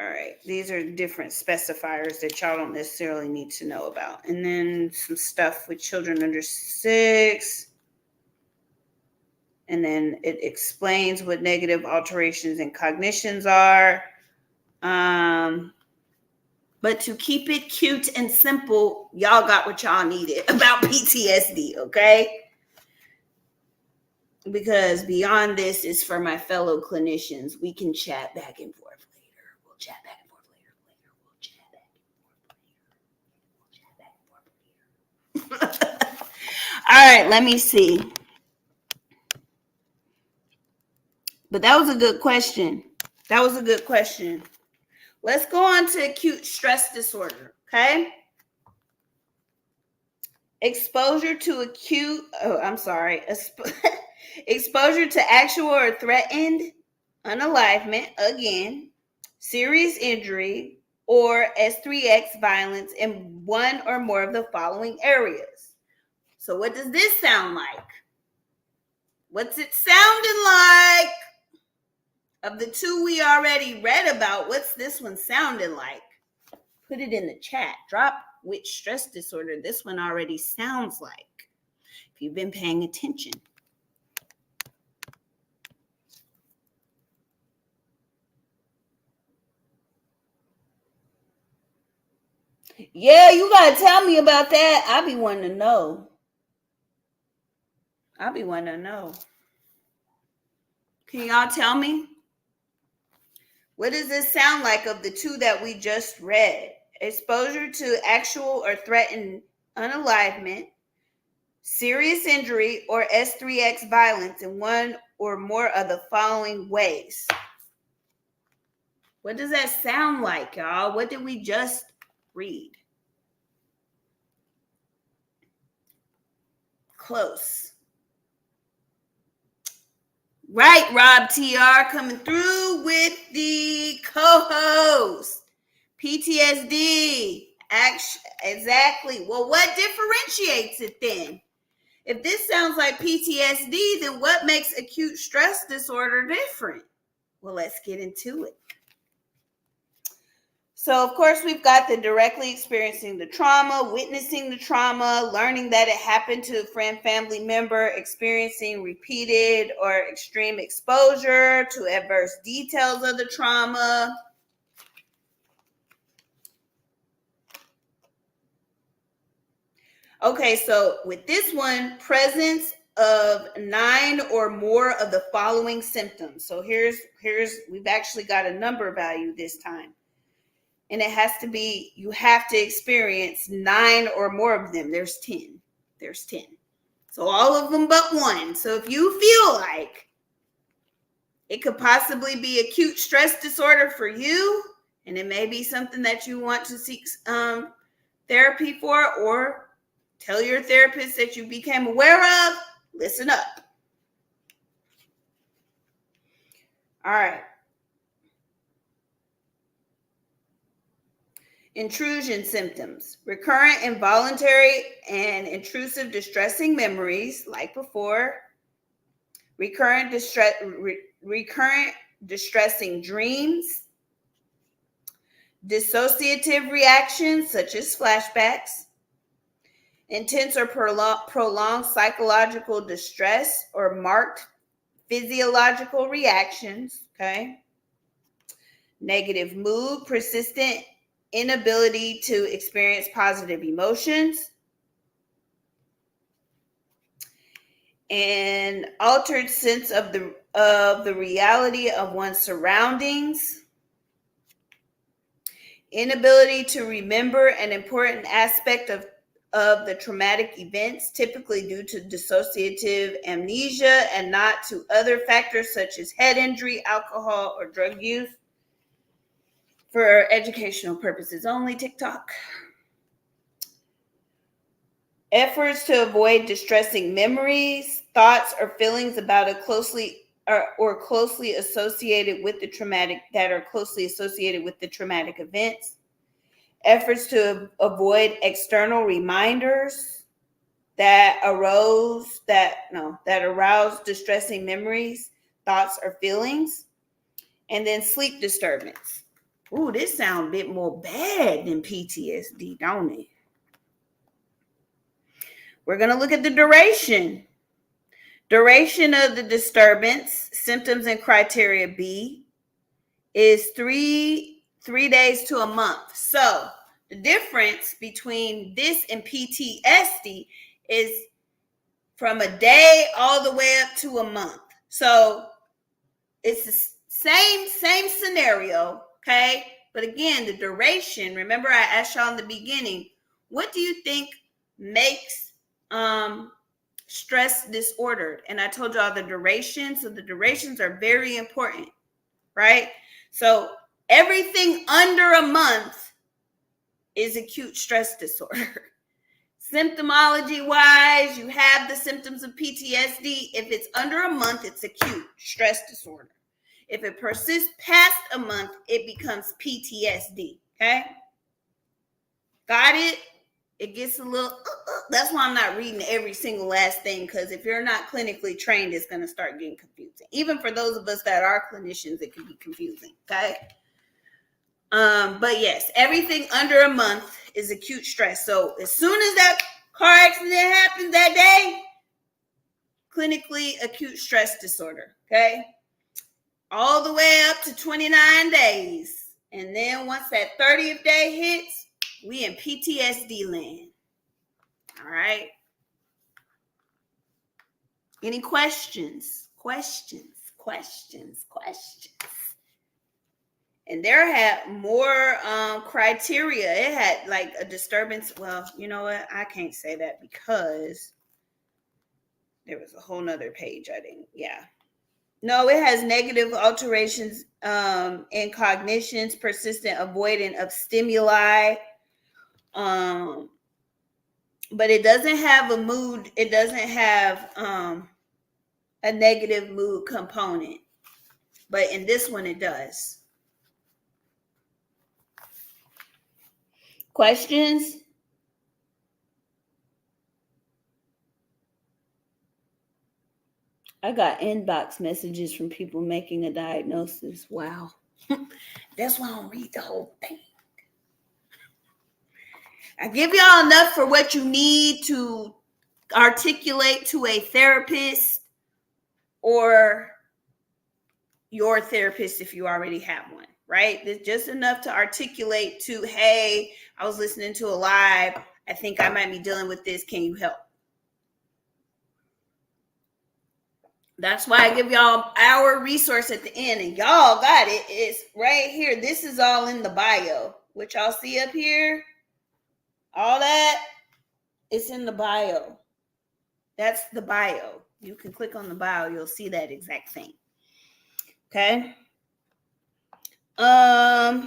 All right, these are different specifiers that y'all don't necessarily need to know about. And then some stuff with children under 6. And then it explains what negative alterations in cognitions are. But to keep it cute and simple, y'all got what y'all needed about PTSD, okay? Because beyond this is for my fellow clinicians. We can chat back and forth later. We'll chat back and forth later. We'll chat back and forth later. All right, let me see. But that was a good question. Let's go on to acute stress disorder, okay? Exposure to exposure to actual or threatened unalivement, again, serious injury, or S3X violence in one or more of the following areas. So what does this sound like? What's it sounding like? Of the two we already read about, what's this one sounding like? Put it in the chat. Drop which stress disorder this one already sounds like, if you've been paying attention. Yeah, you gotta tell me about that. I be wanting to know. Can y'all tell me? What does this sound like of the two that we just read? Exposure to actual or threatened unalivement, serious injury, or S3X violence in one or more of the following ways. What does that sound like, y'all? What did we just read? Close. Right, Rob TR coming through with the co-host. PTSD. Exactly. Well, what differentiates it then? If this sounds like PTSD, then what makes acute stress disorder different? Well, let's get into it. So, of course, we've got the directly experiencing the trauma, witnessing the trauma, learning that it happened to a friend, family member, experiencing repeated or extreme exposure to adverse details of the trauma. Okay, so with this one, presence of 9 or more of the following symptoms. So here's we've actually got a number value this time. And it has to be, you have to experience 9 or more of them. There's 10. So all of them but one. So if you feel like it could possibly be acute stress disorder for you, and it may be something that you want to seek therapy for, or tell your therapist that you became aware of, listen up. All right. Intrusion symptoms: recurrent involuntary and intrusive distressing memories, like before, recurrent distressing dreams, dissociative reactions such as flashbacks, intense or prolonged psychological distress or marked physiological reactions, okay? Negative mood, persistent inability to experience positive emotions, an altered sense of the reality of one's surroundings, inability to remember an important aspect of the traumatic events, typically due to dissociative amnesia and not to other factors such as head injury, alcohol, or drug use. For educational purposes only, TikTok. Efforts to avoid distressing memories, thoughts, or feelings about a closely associated with the traumatic events. Efforts to avoid external reminders that arouse distressing memories, thoughts, or feelings. And then sleep disturbance. Ooh, this sounds a bit more bad than PTSD, don't it? We're going to look at the duration. Duration of the disturbance, symptoms and criteria B, is 3 days to a month. So the difference between this and PTSD is from a day all the way up to a month. So it's the same scenario, okay? But again, the duration, remember I asked y'all in the beginning, what do you think makes stress disordered? And I told y'all the duration. So the durations are very important, right? So everything under a month is acute stress disorder. Symptomology wise, you have the symptoms of PTSD. If it's under a month, it's acute stress disorder. If it persists past a month, it becomes PTSD. Okay? Got it? It gets a little, that's why I'm not reading every single last thing, because if you're not clinically trained, it's going to start getting confusing. Even for those of us that are clinicians, it can be confusing. Okay? But yes, everything under a month is acute stress. So as soon as that car accident happens that day, clinically acute stress disorder. Okay? All the way up to 29 days. And then once that 30th day hits, we in PTSD land. All right. Any questions? Questions. And there had more criteria. It had like a disturbance. Well, you know what? I can't say that because there was a whole nother page I didn't. Yeah. No, it has negative alterations in cognitions, persistent avoidance of stimuli. But it doesn't have a mood. It doesn't have a negative mood component. But in this one, it does. Questions? I got inbox messages from people making a diagnosis. Wow. That's why I don't read the whole thing. I give y'all enough for what you need to articulate to a therapist or your therapist if you already have one, right? There's just enough to articulate to, hey, I was listening to a live. I think I might be dealing with this. Can you help? That's why I give y'all our resource at the end, and y'all got it. It's right here. This is all in the bio. What y'all see up here, all that, it's in the bio. That's the bio. You can click on the bio. You'll see that exact thing. Okay. All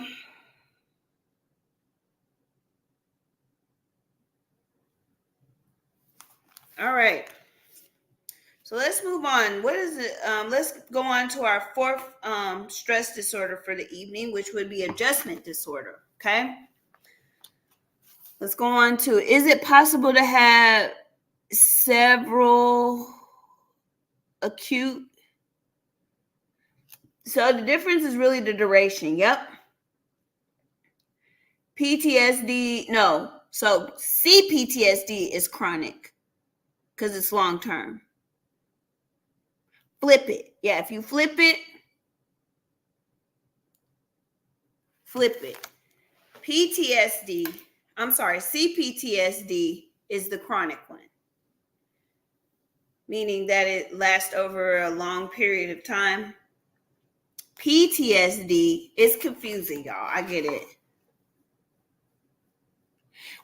right. So let's move on. What is it? Let's go on to our fourth stress disorder for the evening, which would be adjustment disorder. Okay. Let's go on to, is it possible to have several acute? So the difference is really the duration. Yep. PTSD, no. So CPTSD is chronic because it's long term. Flip it. Yeah, if you flip it. CPTSD is the chronic one, meaning that it lasts over a long period of time. PTSD is confusing, y'all. I get it.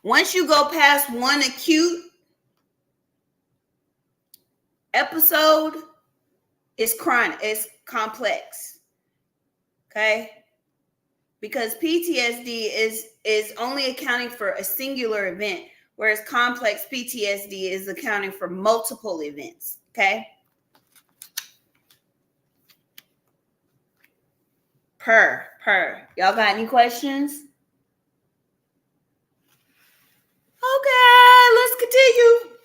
Once you go past one acute episode, it's chronic, it's complex. Okay? Because PTSD is only accounting for a singular event, whereas complex PTSD is accounting for multiple events. Okay? Y'all got any questions? Okay, let's continue.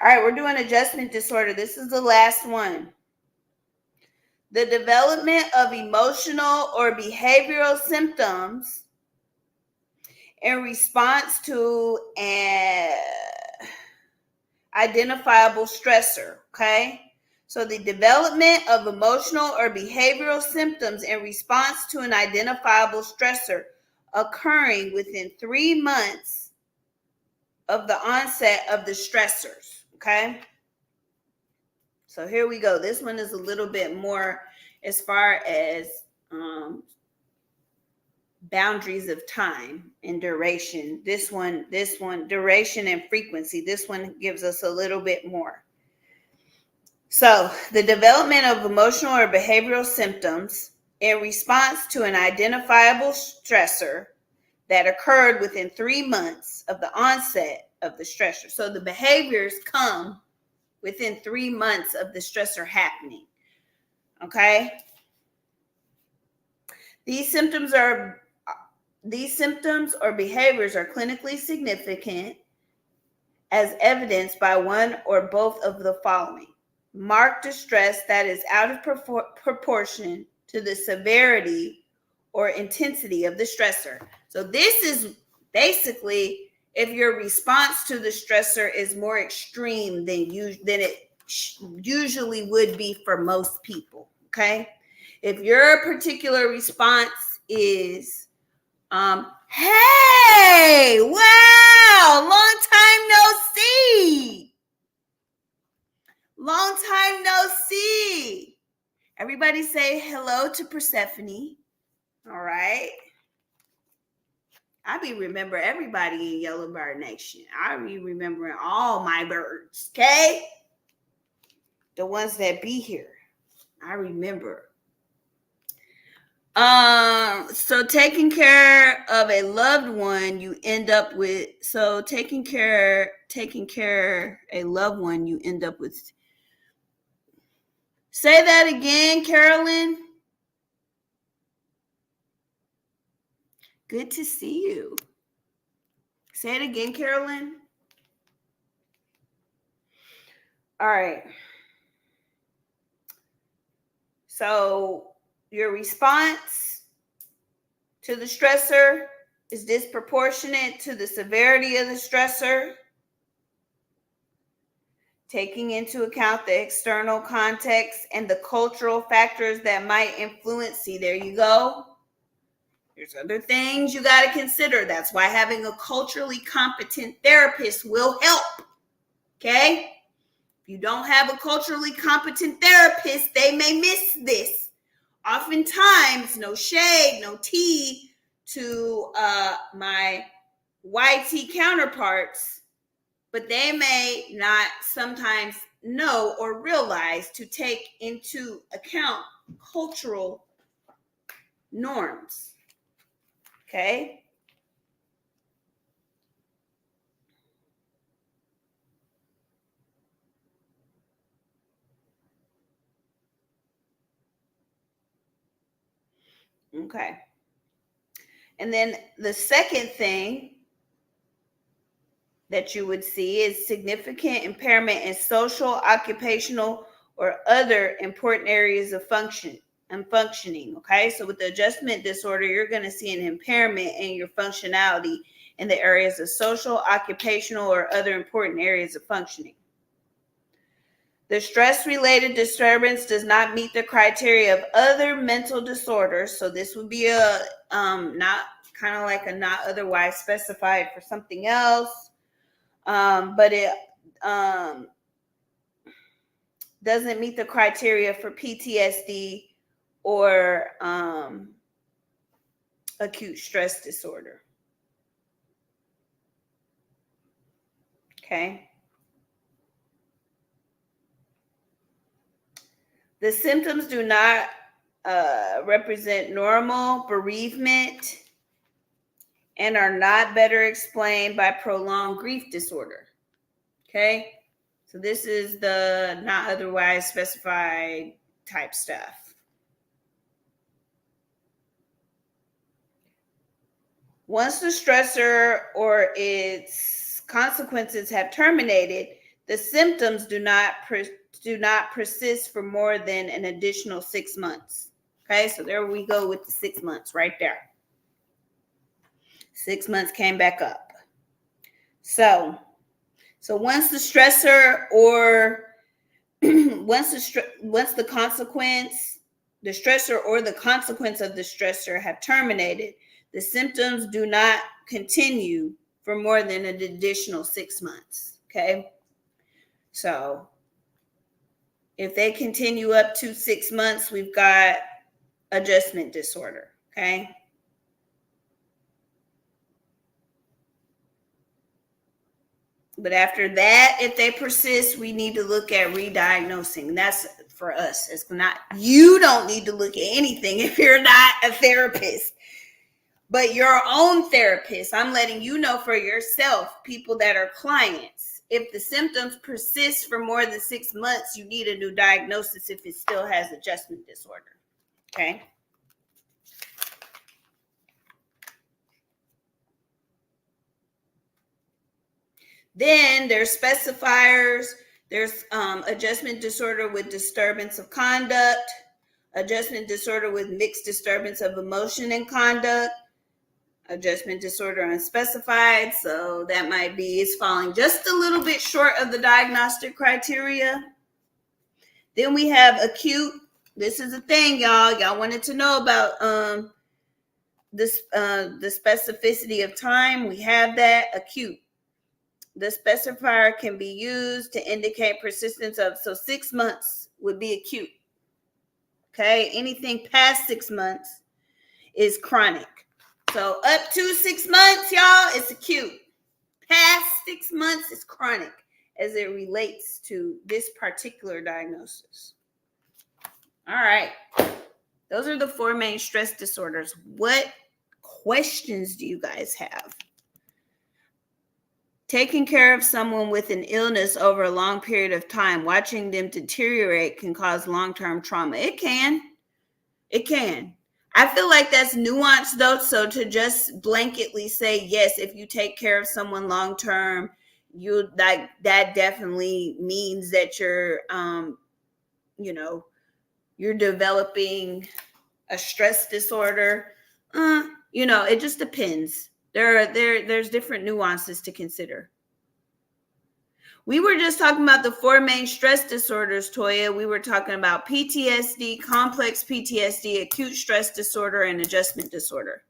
All right, we're doing adjustment disorder. This is the last one. The development of emotional or behavioral symptoms in response to an identifiable stressor, okay? So the development of emotional or behavioral symptoms in response to an identifiable stressor occurring within 3 months of the onset of the stressors, okay? So here we go. This one is a little bit more as far as boundaries of time and duration. This one, duration and frequency. This one gives us a little bit more. So the development of emotional or behavioral symptoms in response to an identifiable stressor that occurred within 3 months of the onset of the stressor. So the behaviors come within 3 months of the stressor happening. Okay? These symptoms or behaviors are clinically significant as evidenced by one or both of the following: marked distress that is out of proportion to the severity or intensity of the stressor. So this is basically if your response to the stressor is more extreme than it usually would be for most people. Okay, if your particular response is hey, wow, long time no see. Long time no see. Everybody say hello to Persephone. All right. I be remember everybody in Yellow Bird Nation. I be remembering all my birds, okay? The ones that be here. I remember. So taking care of a loved one, you end up with taking care a loved one, you end up with. Say that again, Carolyn. Good to see you. Say it again, Carolyn. All right. So your response to the stressor is disproportionate to the severity of the stressor, taking into account the external context and the cultural factors that might influence. See, there you go. There's other things you got to consider. That's why having a culturally competent therapist will help. Okay? If you don't have a culturally competent therapist, they may miss this. Oftentimes, no shade, no tea to my YT counterparts, but they may not sometimes know or realize to take into account cultural norms. Okay? Okay. And then the second thing that you would see is significant impairment in social, occupational, or other important areas of functioning. Okay, so with the adjustment disorder, you're going to see an impairment in your functionality in the areas of social, occupational, or other important areas of functioning. The stress-related disturbance does not meet the criteria of other mental disorders. So this would be a not kind of like a not otherwise specified for something else. But it doesn't meet the criteria for PTSD or acute stress disorder. Okay. The symptoms do not represent normal bereavement and are not better explained by prolonged grief disorder. Okay. So this is the not otherwise specified type stuff. Once the stressor or its consequences have terminated, the symptoms do not persist for more than an additional 6 months. Okay, so there we go with the 6 months right there. 6 months came back up. So once the stressor or once the stressor or the consequence of the stressor have terminated, the symptoms do not continue for more than an additional 6 months. Okay. So if they continue up to 6 months, we've got adjustment disorder. Okay. But after that, if they persist, we need to look at re-diagnosing. That's for us. It's not, you don't need to look at anything if you're not a therapist. But your own therapist, I'm letting you know for yourself, people that are clients, if the symptoms persist for more than 6 months, you need a new diagnosis if it still has adjustment disorder. Okay. Then there's specifiers. There's adjustment disorder with disturbance of conduct, adjustment disorder with mixed disturbance of emotion and conduct, adjustment disorder unspecified. So that might be it's falling just a little bit short of the diagnostic criteria. Then we have acute. This is a thing, y'all. Y'all wanted to know about this the specificity of time. We have that acute. The specifier can be used to indicate persistence of, so 6 months would be acute. Okay, anything past 6 months is chronic. So up to 6 months, y'all, it's acute. Past 6 months is chronic as it relates to this particular diagnosis. All right, those are the 4 main stress disorders. What questions do you guys have? Taking care of someone with an illness over a long period of time, watching them deteriorate can cause long-term trauma. It can. I feel like that's nuanced though. So to just blanketly say, yes, if you take care of someone long-term, you like that definitely means that you're, you're developing a stress disorder. It just depends. There's different nuances to consider. We were just talking about the 4 main stress disorders, Toya. We were talking about PTSD, complex PTSD, acute stress disorder, and adjustment disorder.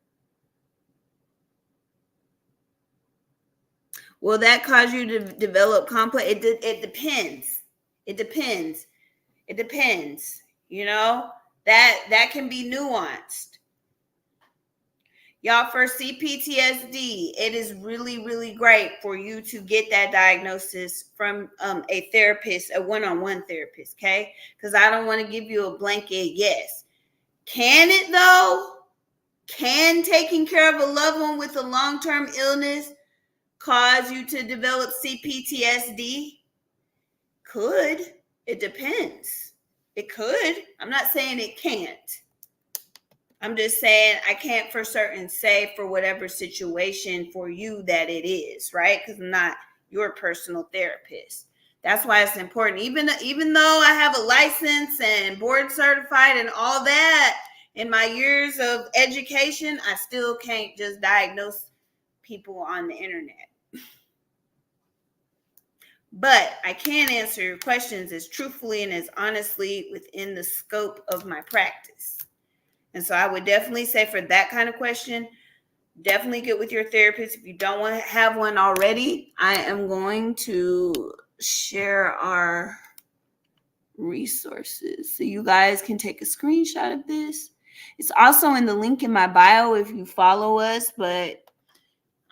Will that cause you to develop complex? It depends. It depends. That can be nuanced. Y'all, for CPTSD, it is really, really great for you to get that diagnosis from a therapist, a one-on-one therapist, okay? Because I don't want to give you a blanket yes. Can it, though? Can taking care of a loved one with a long-term illness cause you to develop CPTSD? Could. It depends. It could. I'm not saying it can't. I'm just saying I can't for certain say for whatever situation for you that it is, right? Because I'm not your personal therapist. That's why it's important. Even though I have a license and board certified and all that in my years of education, I still can't just diagnose people on the internet. But I can answer your questions as truthfully and as honestly within the scope of my practice. And so I would definitely say for that kind of question, definitely get with your therapist. If you don't want to have one already, I am going to share our resources so you guys can take a screenshot of this. It's also in the link in my bio if you follow us, but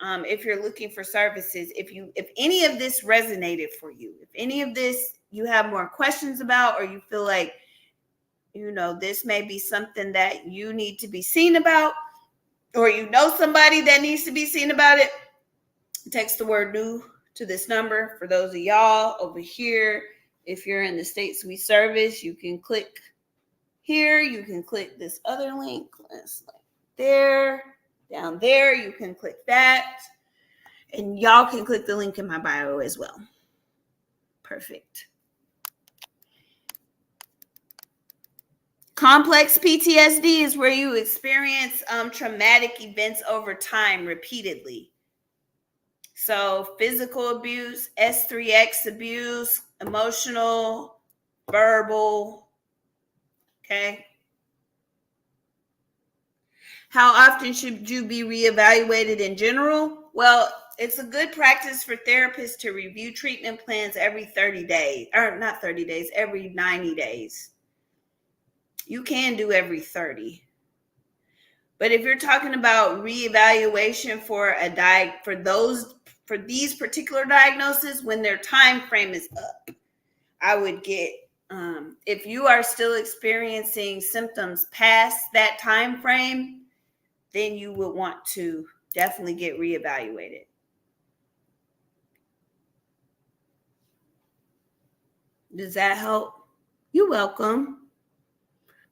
if you're looking for services, if any of this resonated for you, if any of this you have more questions about, or you feel like this may be something that you need to be seen about, or somebody that needs to be seen about it, text the word new to this number. For those of y'all over here, if you're in the states we service, you can click here. You can click this other link. It's like there, down there. You can click that. And y'all can click the link in my bio as well. Perfect. Complex PTSD is where you experience traumatic events over time repeatedly. So physical abuse, S3X abuse, emotional, verbal. Okay. How often should you be reevaluated in general? Well, it's a good practice for therapists to review treatment plans every 30 days, or not 30 days, every 90 days. You can do every 30. But if you're talking about reevaluation for these particular diagnoses, when their time frame is up, I would get, if you are still experiencing symptoms past that time frame, then you would want to definitely get reevaluated. Does that help? You're welcome.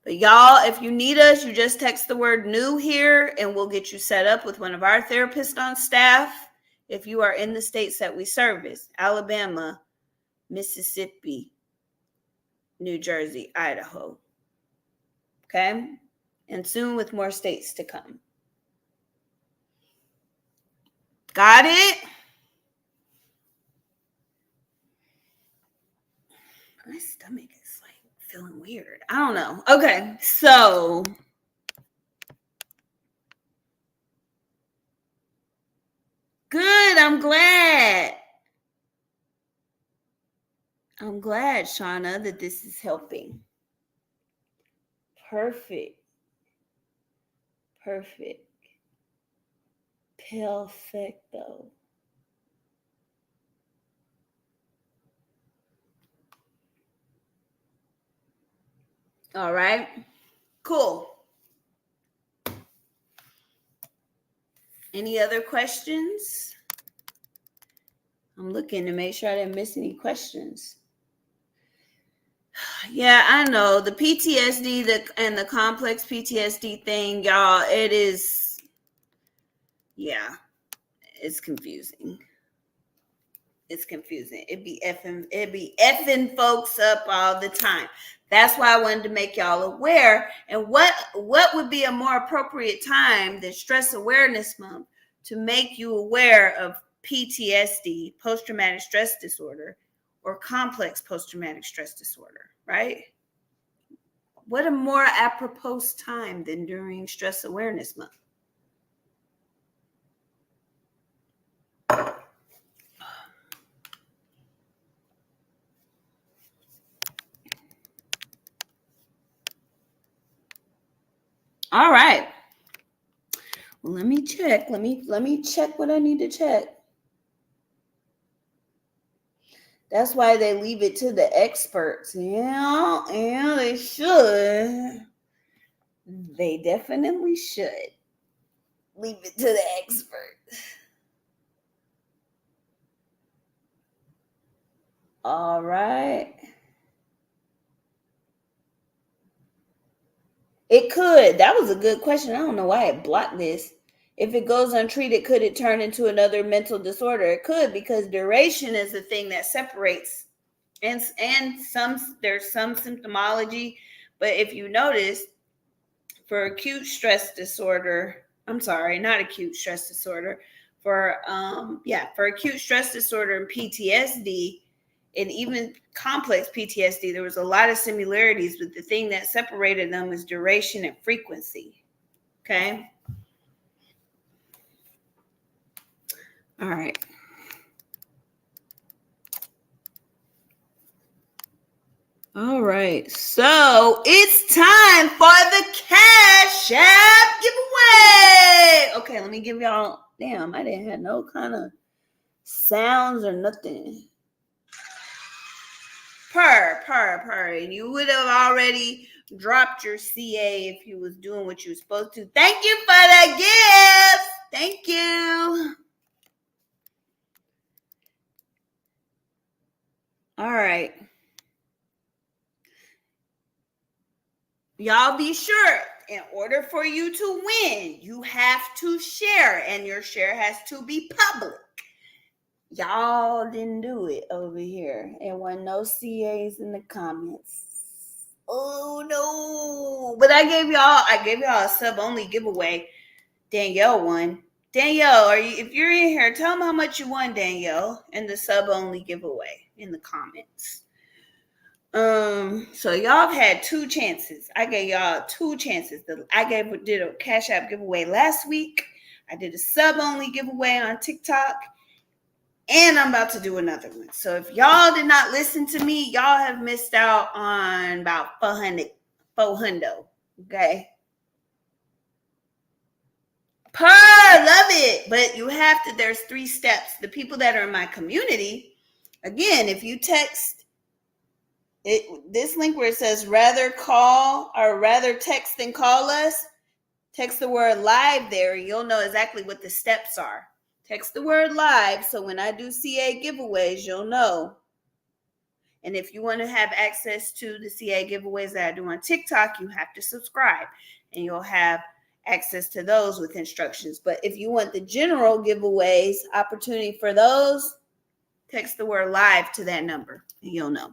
But y'all, if you need us, you just text the word new here and we'll get you set up with one of our therapists on staff. if you are in the states that we service: Alabama, Mississippi, New Jersey, Idaho. Okay? And soon with more states to come. Got it? My stomach is like feeling weird. I don't know. Okay, so good. I'm glad. I'm glad, Shauna, that this is helping. Perfect. Perfect. Perfecto. All right. Cool. Any other questions? I'm looking to make sure I didn't miss any questions. Yeah, I know the PTSD and the complex PTSD thing, y'all. It is, yeah, it's confusing. It's confusing. It'd be effing folks up all the time. That's why I wanted to make y'all aware. And what would be a more appropriate time than Stress Awareness Month to make you aware of PTSD, post-traumatic stress disorder, or complex post-traumatic stress disorder, right? What a more apropos time than during Stress Awareness Month. All right. Well, let me check. Let me check what I need to check. That's why they leave it to the experts. Yeah, they should. They definitely should. Leave it to the experts. All right. It could. That was a good question. I don't know why it blocked this. If it goes untreated, could it turn into another mental disorder? It could, because duration is the thing that separates. And there's some symptomology, but if you notice, for acute stress disorder, I'm sorry, not acute stress disorder, for acute stress disorder and PTSD, and even complex PTSD, there was a lot of similarities, but the thing that separated them is duration and frequency. Okay. All right. All right. So it's time for the Cash App giveaway. Okay, let me give y'all. Damn, I didn't have no kind of sounds or nothing. Purr. And you would have already dropped your CA if you was doing what you were supposed to. Thank you for the gift. Thank you. All right. Y'all be sure, in order for you to win, you have to share, and your share has to be public. Y'all didn't do it over here. There wasn't no CAs in the comments. Oh no. But I gave y'all a sub-only giveaway. Danielle won. Danielle, if you're in here, tell them how much you won, Danielle, in the sub-only giveaway in the comments. So y'all have had 2 chances. I gave y'all 2 chances. I did a Cash App giveaway last week. I did a sub-only giveaway on TikTok. And I'm about to do another one. So if y'all did not listen to me, y'all have missed out on about 400. Okay. Love it. But you have to, there's 3 steps. The people that are in my community, again, if you text this link where it says rather text than call us, text the word live there, you'll know exactly what the steps are. Text the word live, so when I do CA giveaways, you'll know. And if you want to have access to the CA giveaways that I do on TikTok, you have to subscribe, and you'll have access to those with instructions. But if you want the general giveaways, opportunity for those, text the word live to that number and you'll know.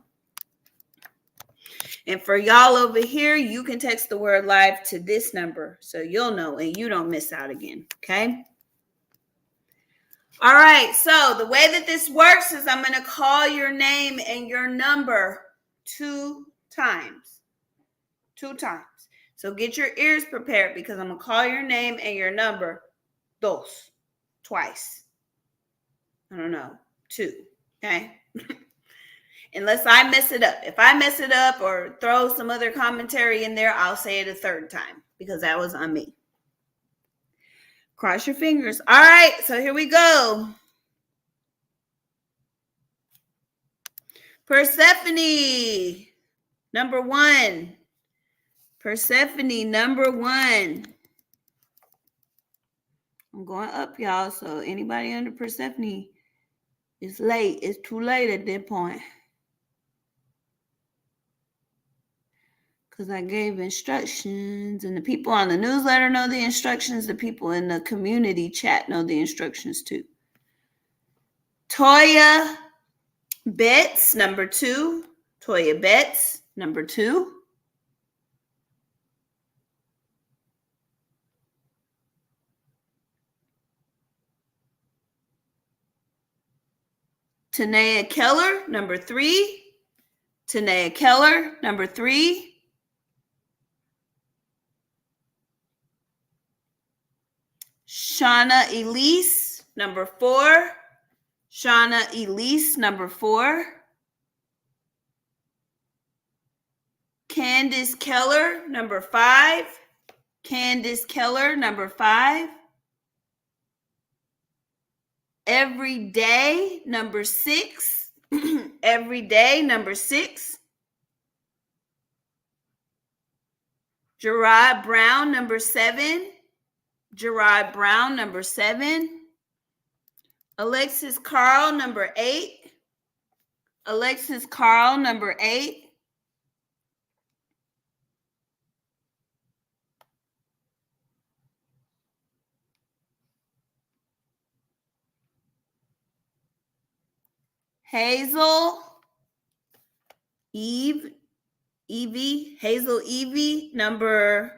And for y'all over here, you can text the word live to this number so you'll know and you don't miss out again. Okay. All right. So the way that this works is I'm going to call your name and your number 2 times. 2 times. So get your ears prepared because I'm going to call your name and your number twice. I don't know. 2. Okay. Unless I mess it up. If I mess it up or throw some other commentary in there, I'll say it a 3rd time because that was on me. Cross your fingers. All right, so here we go. Persephone, number 1. Persephone, number 1. I'm going up, y'all, so anybody under Persephone is late. It's too late at that point. Because I gave instructions, and the people on the newsletter know the instructions. The people in the community chat know the instructions too. Toya Betts, number 2. Toya Betts, number 2. Tanea Keller, number 3. Tanea Keller, number 3. Shauna Elise, number 4. Shauna Elise, number 4. Candace Keller, number 5. Candace Keller, number 5. Every Day, number 6. Every Day, number 6. Gerard Brown, number 7. Gerard Brown, number 7. Alexis Carl, number 8. Alexis Carl, number 8. Hazel Hazel Evie, number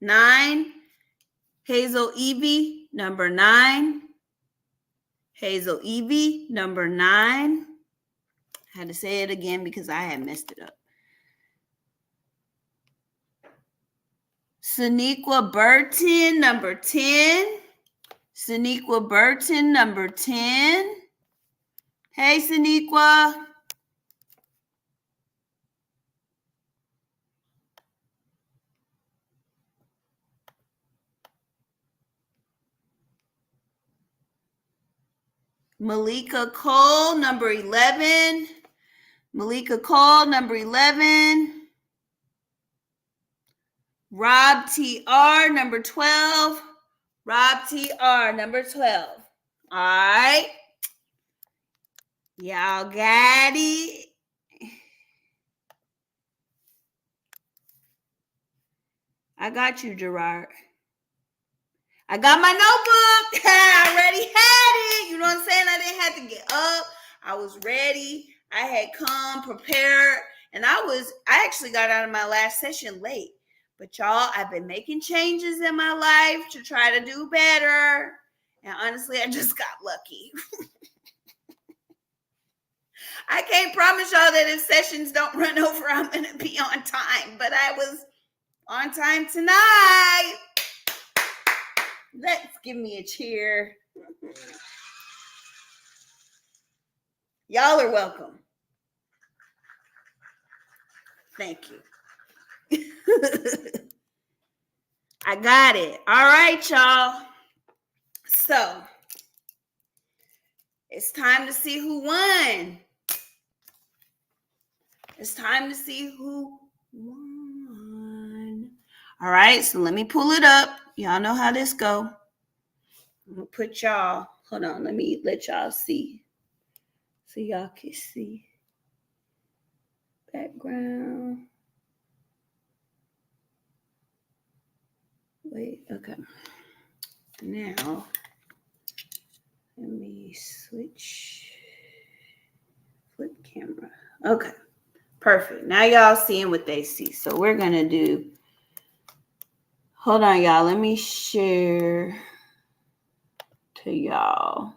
9. Hazel Evie, number 9. Hazel Evie, number 9. I had to say it again because I had messed it up. Saniqua Burton, number 10. Saniqua Burton, number 10. Hey, Saniqua. Malika Cole, number 11. Malika Cole, number 11. Rob TR, number 12. Rob TR, number 12. All right. Y'all got it. I got you, Gerard. I got my notebook. I already had it. You know what I'm saying? I didn't have to get up. I was ready. I had come prepared. And I actually got out of my last session late. But y'all, I've been making changes in my life to try to do better. And honestly, I just got lucky. I can't promise y'all that if sessions don't run over, I'm going to be on time. But I was on time tonight. Let's give me a cheer. Y'all are welcome. Thank you. I got it. All right, y'all. So it's time to see who won. It's time to see who won. All right, so let me pull it up. Y'all know how this go. I'm gonna put y'all, hold on, let me let y'all see. So y'all can see. Background. wait. Okay. Now, let me switch flip camera. Okay. Perfect. Now y'all seeing what they see. So we're going to do, hold on, y'all. Let me share to y'all.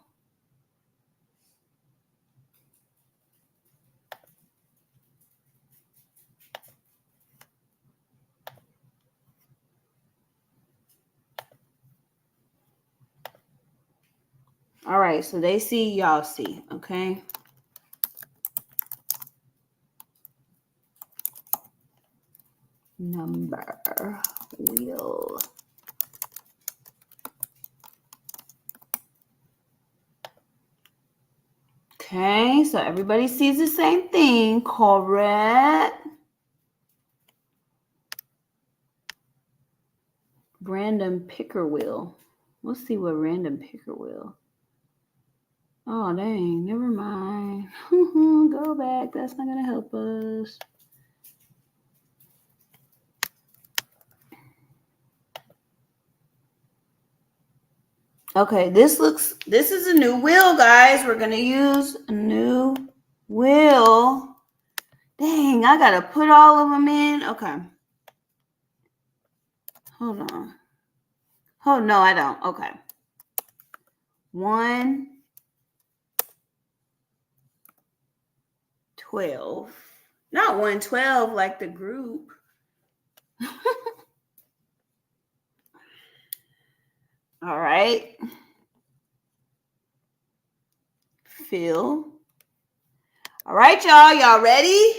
All right, so they see, y'all see, okay? Number wheel. Okay, so everybody sees the same thing, correct? Random picker wheel. Let's see what random picker wheel. Oh, dang, never mind. Go back, that's not gonna help us. Okay, this is a new wheel, guys. We're gonna use a new wheel. Dang, I gotta put all of them in. Okay. Hold on. Oh, no, I don't. Okay. 1, 12. Not 112 like the group. All right. Fill. All right, y'all. Y'all ready?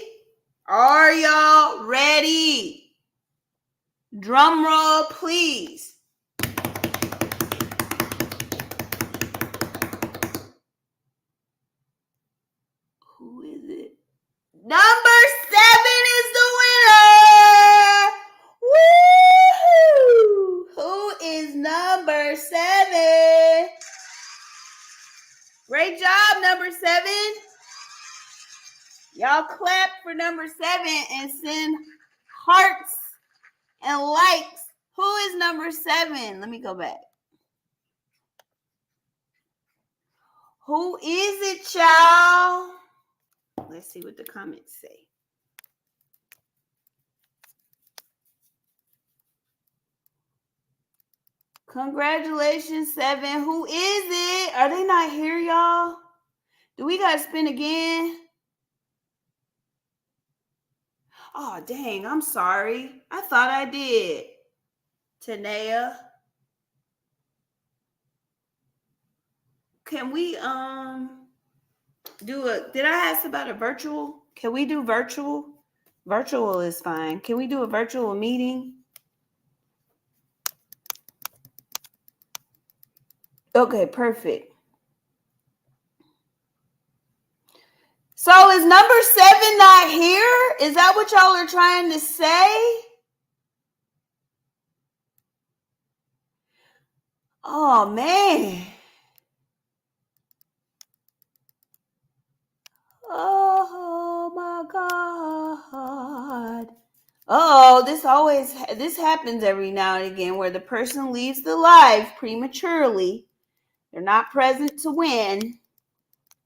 Are y'all ready? Drum roll, please. Who is it? Number 7 is the winner. Woo! Who is number 7? Great job, number 7. Y'all clap for number 7 and send hearts and likes. Who is number 7? Let me go back. Who is it, y'all? Let's see what the comments say. Congratulations, 7. Who is it? Are they not here, y'all? Do we got to spin again? Oh, dang. I'm sorry. I thought I did. Tanea. Can we do a, did I ask about a virtual? Can we do virtual? Virtual is fine. Can we do a virtual meeting? Okay, perfect. So is number 7 not here? Is that what y'all are trying to say? Oh, man. Oh, my God. Oh, this happens every now and again where the person leaves the live prematurely. They're not present to win.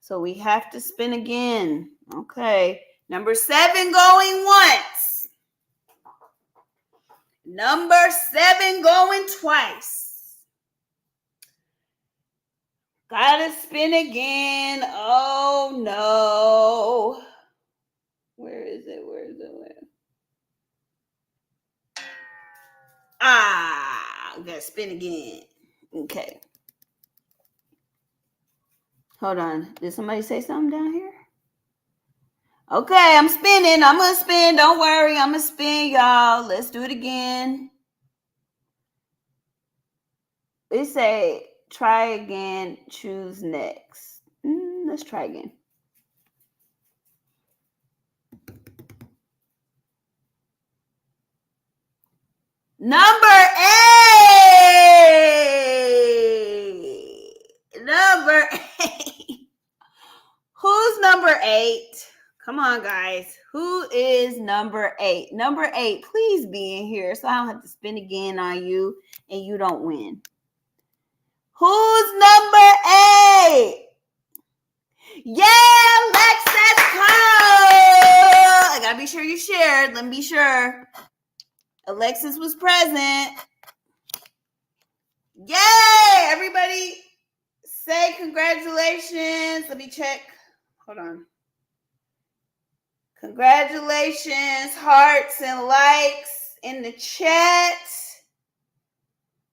So we have to spin again. Okay. Number 7 going once. Number 7 going twice. Gotta spin again. Oh, no. Where is it? Gotta spin again. Okay. Hold on. Did somebody say something down here? Okay, I'm spinning. I'm going to spin. Don't worry. I'm going to spin, y'all. Let's do it again. It say, try again, choose next. Let's try again. Number 8. Number 8. Who's number 8? Come on, guys. Who is number 8? Number 8, please be in here so I don't have to spin again on you and you don't win. Who's number 8? Yeah, Alexis Cole. I gotta be sure you shared. Let me be sure. Alexis was present. Yay! Everybody say congratulations. Let me check. Hold on. Congratulations, hearts and likes in the chat.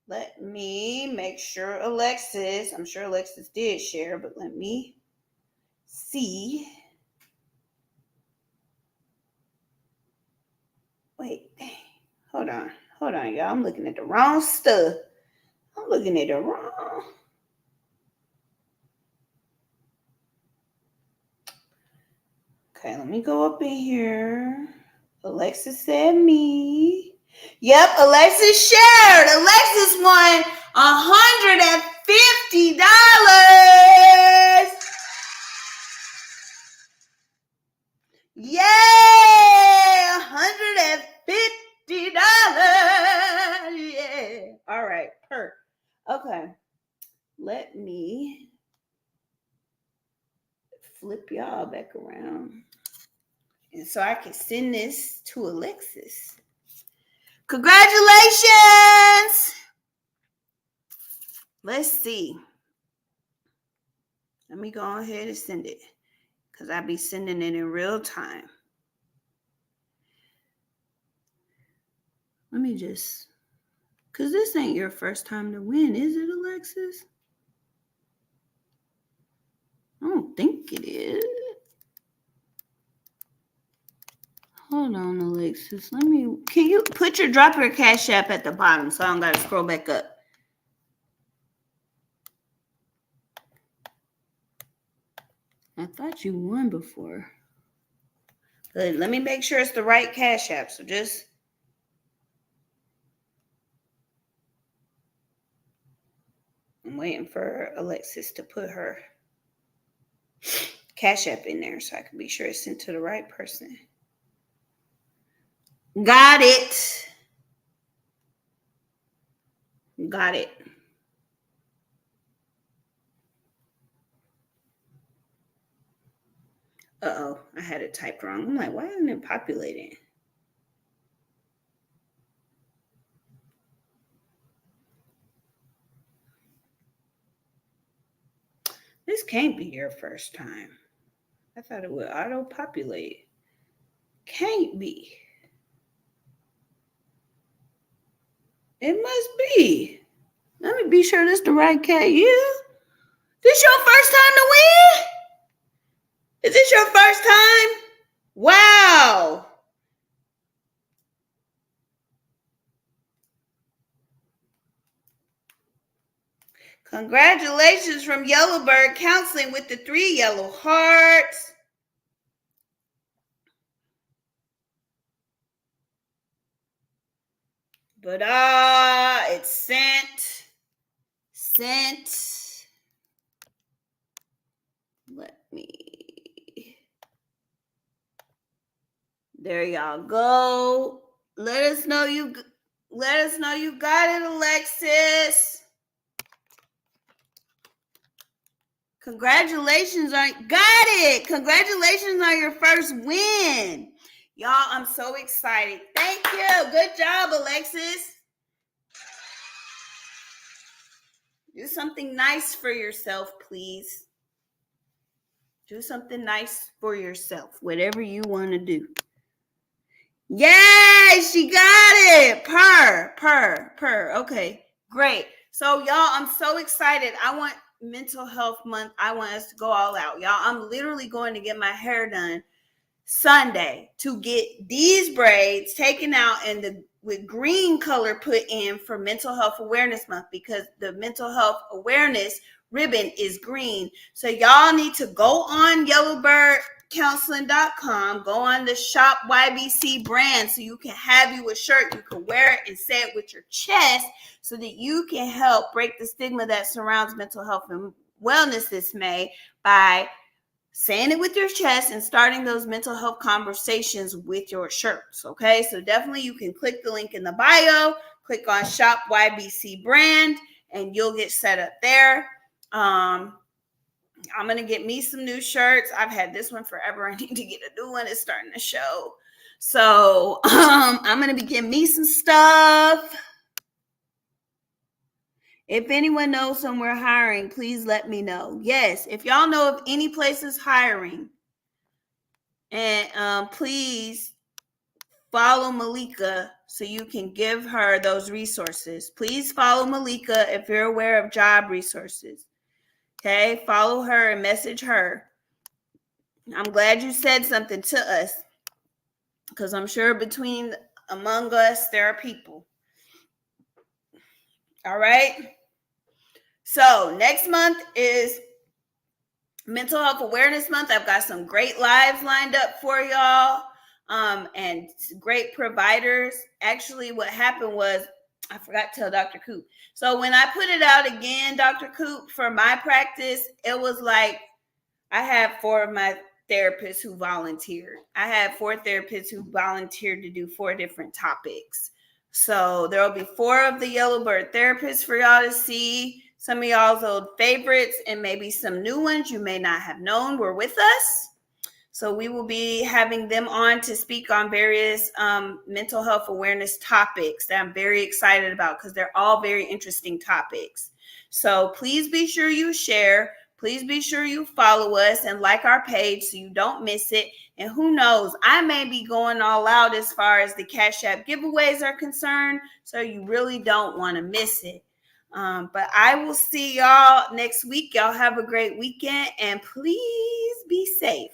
Let me make sure Alexis, I'm sure Alexis did share, but let me see. Wait, hold on, y'all. I'm looking at the wrong stuff. Okay, let me go up in here. Alexis said me. Yep, Alexis shared. Alexis won $150. Yay! $150. Yeah. All right, okay. Let me flip y'all back around. And so I can send this to Alexis. Congratulations! Let's see. Let me go ahead and send it because I'll be sending it in real time. Let me just, because this ain't your first time to win, is it, Alexis? I don't think it is. Hold on, Alexis. Can you drop your Cash App at the bottom so I don't gotta scroll back up? I thought you won before. But let me make sure it's the right Cash App. So just I'm waiting for Alexis to put her Cash App in there so I can be sure it's sent to the right person. Got it. Uh-oh, I had it typed wrong. I'm like, why isn't it populating? This can't be your first time. I thought it would auto-populate. Can't be. It must be. Let me be sure this the right cat. Yeah. This your first time to win? Is this your first time? Wow. Congratulations from Yellowbird Counseling with the 3 yellow hearts. But it's sent. Let me. There y'all go. Let us know you got it, Alexis. Congratulations on your first win. Y'all, I'm so excited. Thank you. Good job, Alexis. Do something nice for yourself, please. Do something nice for yourself, whatever you want to do. Yay, she got it. Purr. Okay, great. So, y'all, I'm so excited. I want Mental Health Month. I want us to go all out. Y'all, I'm literally going to get my hair done Sunday to get these braids taken out and with green color put in for Mental Health Awareness Month, because the mental health awareness ribbon is green. So y'all need to go on yellowbirdcounseling.com, go on the shop YBC brand so you can have you a shirt. You can wear it and say it with your chest so that you can help break the stigma that surrounds mental health and wellness this May by saying it with your chest and starting those mental health conversations with your shirts. Okay, so definitely you can click the link in the bio, click on Shop YBC Brand, and you'll get set up there. I'm gonna get me some new shirts. I've had this one forever. I need to get a new one. It's starting to show. So I'm gonna be getting me some stuff. If anyone knows somewhere hiring, please let me know. Yes, if y'all know of any places hiring, and please follow Malika so you can give her those resources. Please follow Malika if you're aware of job resources. Okay, follow her and message her. I'm glad you said something to us, because I'm sure among us there are people. All right. So next month is Mental Health Awareness Month. I've got some great lives lined up for y'all, and great providers. Actually, what happened was I forgot to tell Dr. Coop. So when I put it out again, Dr. Coop, for my practice, it was like I had 4 of my therapists who volunteered. I had 4 therapists who volunteered to do 4 different topics. So there will be 4 of the Yellowbird therapists for y'all to see. Some of y'all's old favorites and maybe some new ones you may not have known were with us. So we will be having them on to speak on various mental health awareness topics that I'm very excited about, because they're all very interesting topics. So please be sure you share. Please be sure you follow us and like our page so you don't miss it. And who knows, I may be going all out as far as the Cash App giveaways are concerned, so you really don't want to miss it. But I will see y'all next week. Y'all have a great weekend, and please be safe.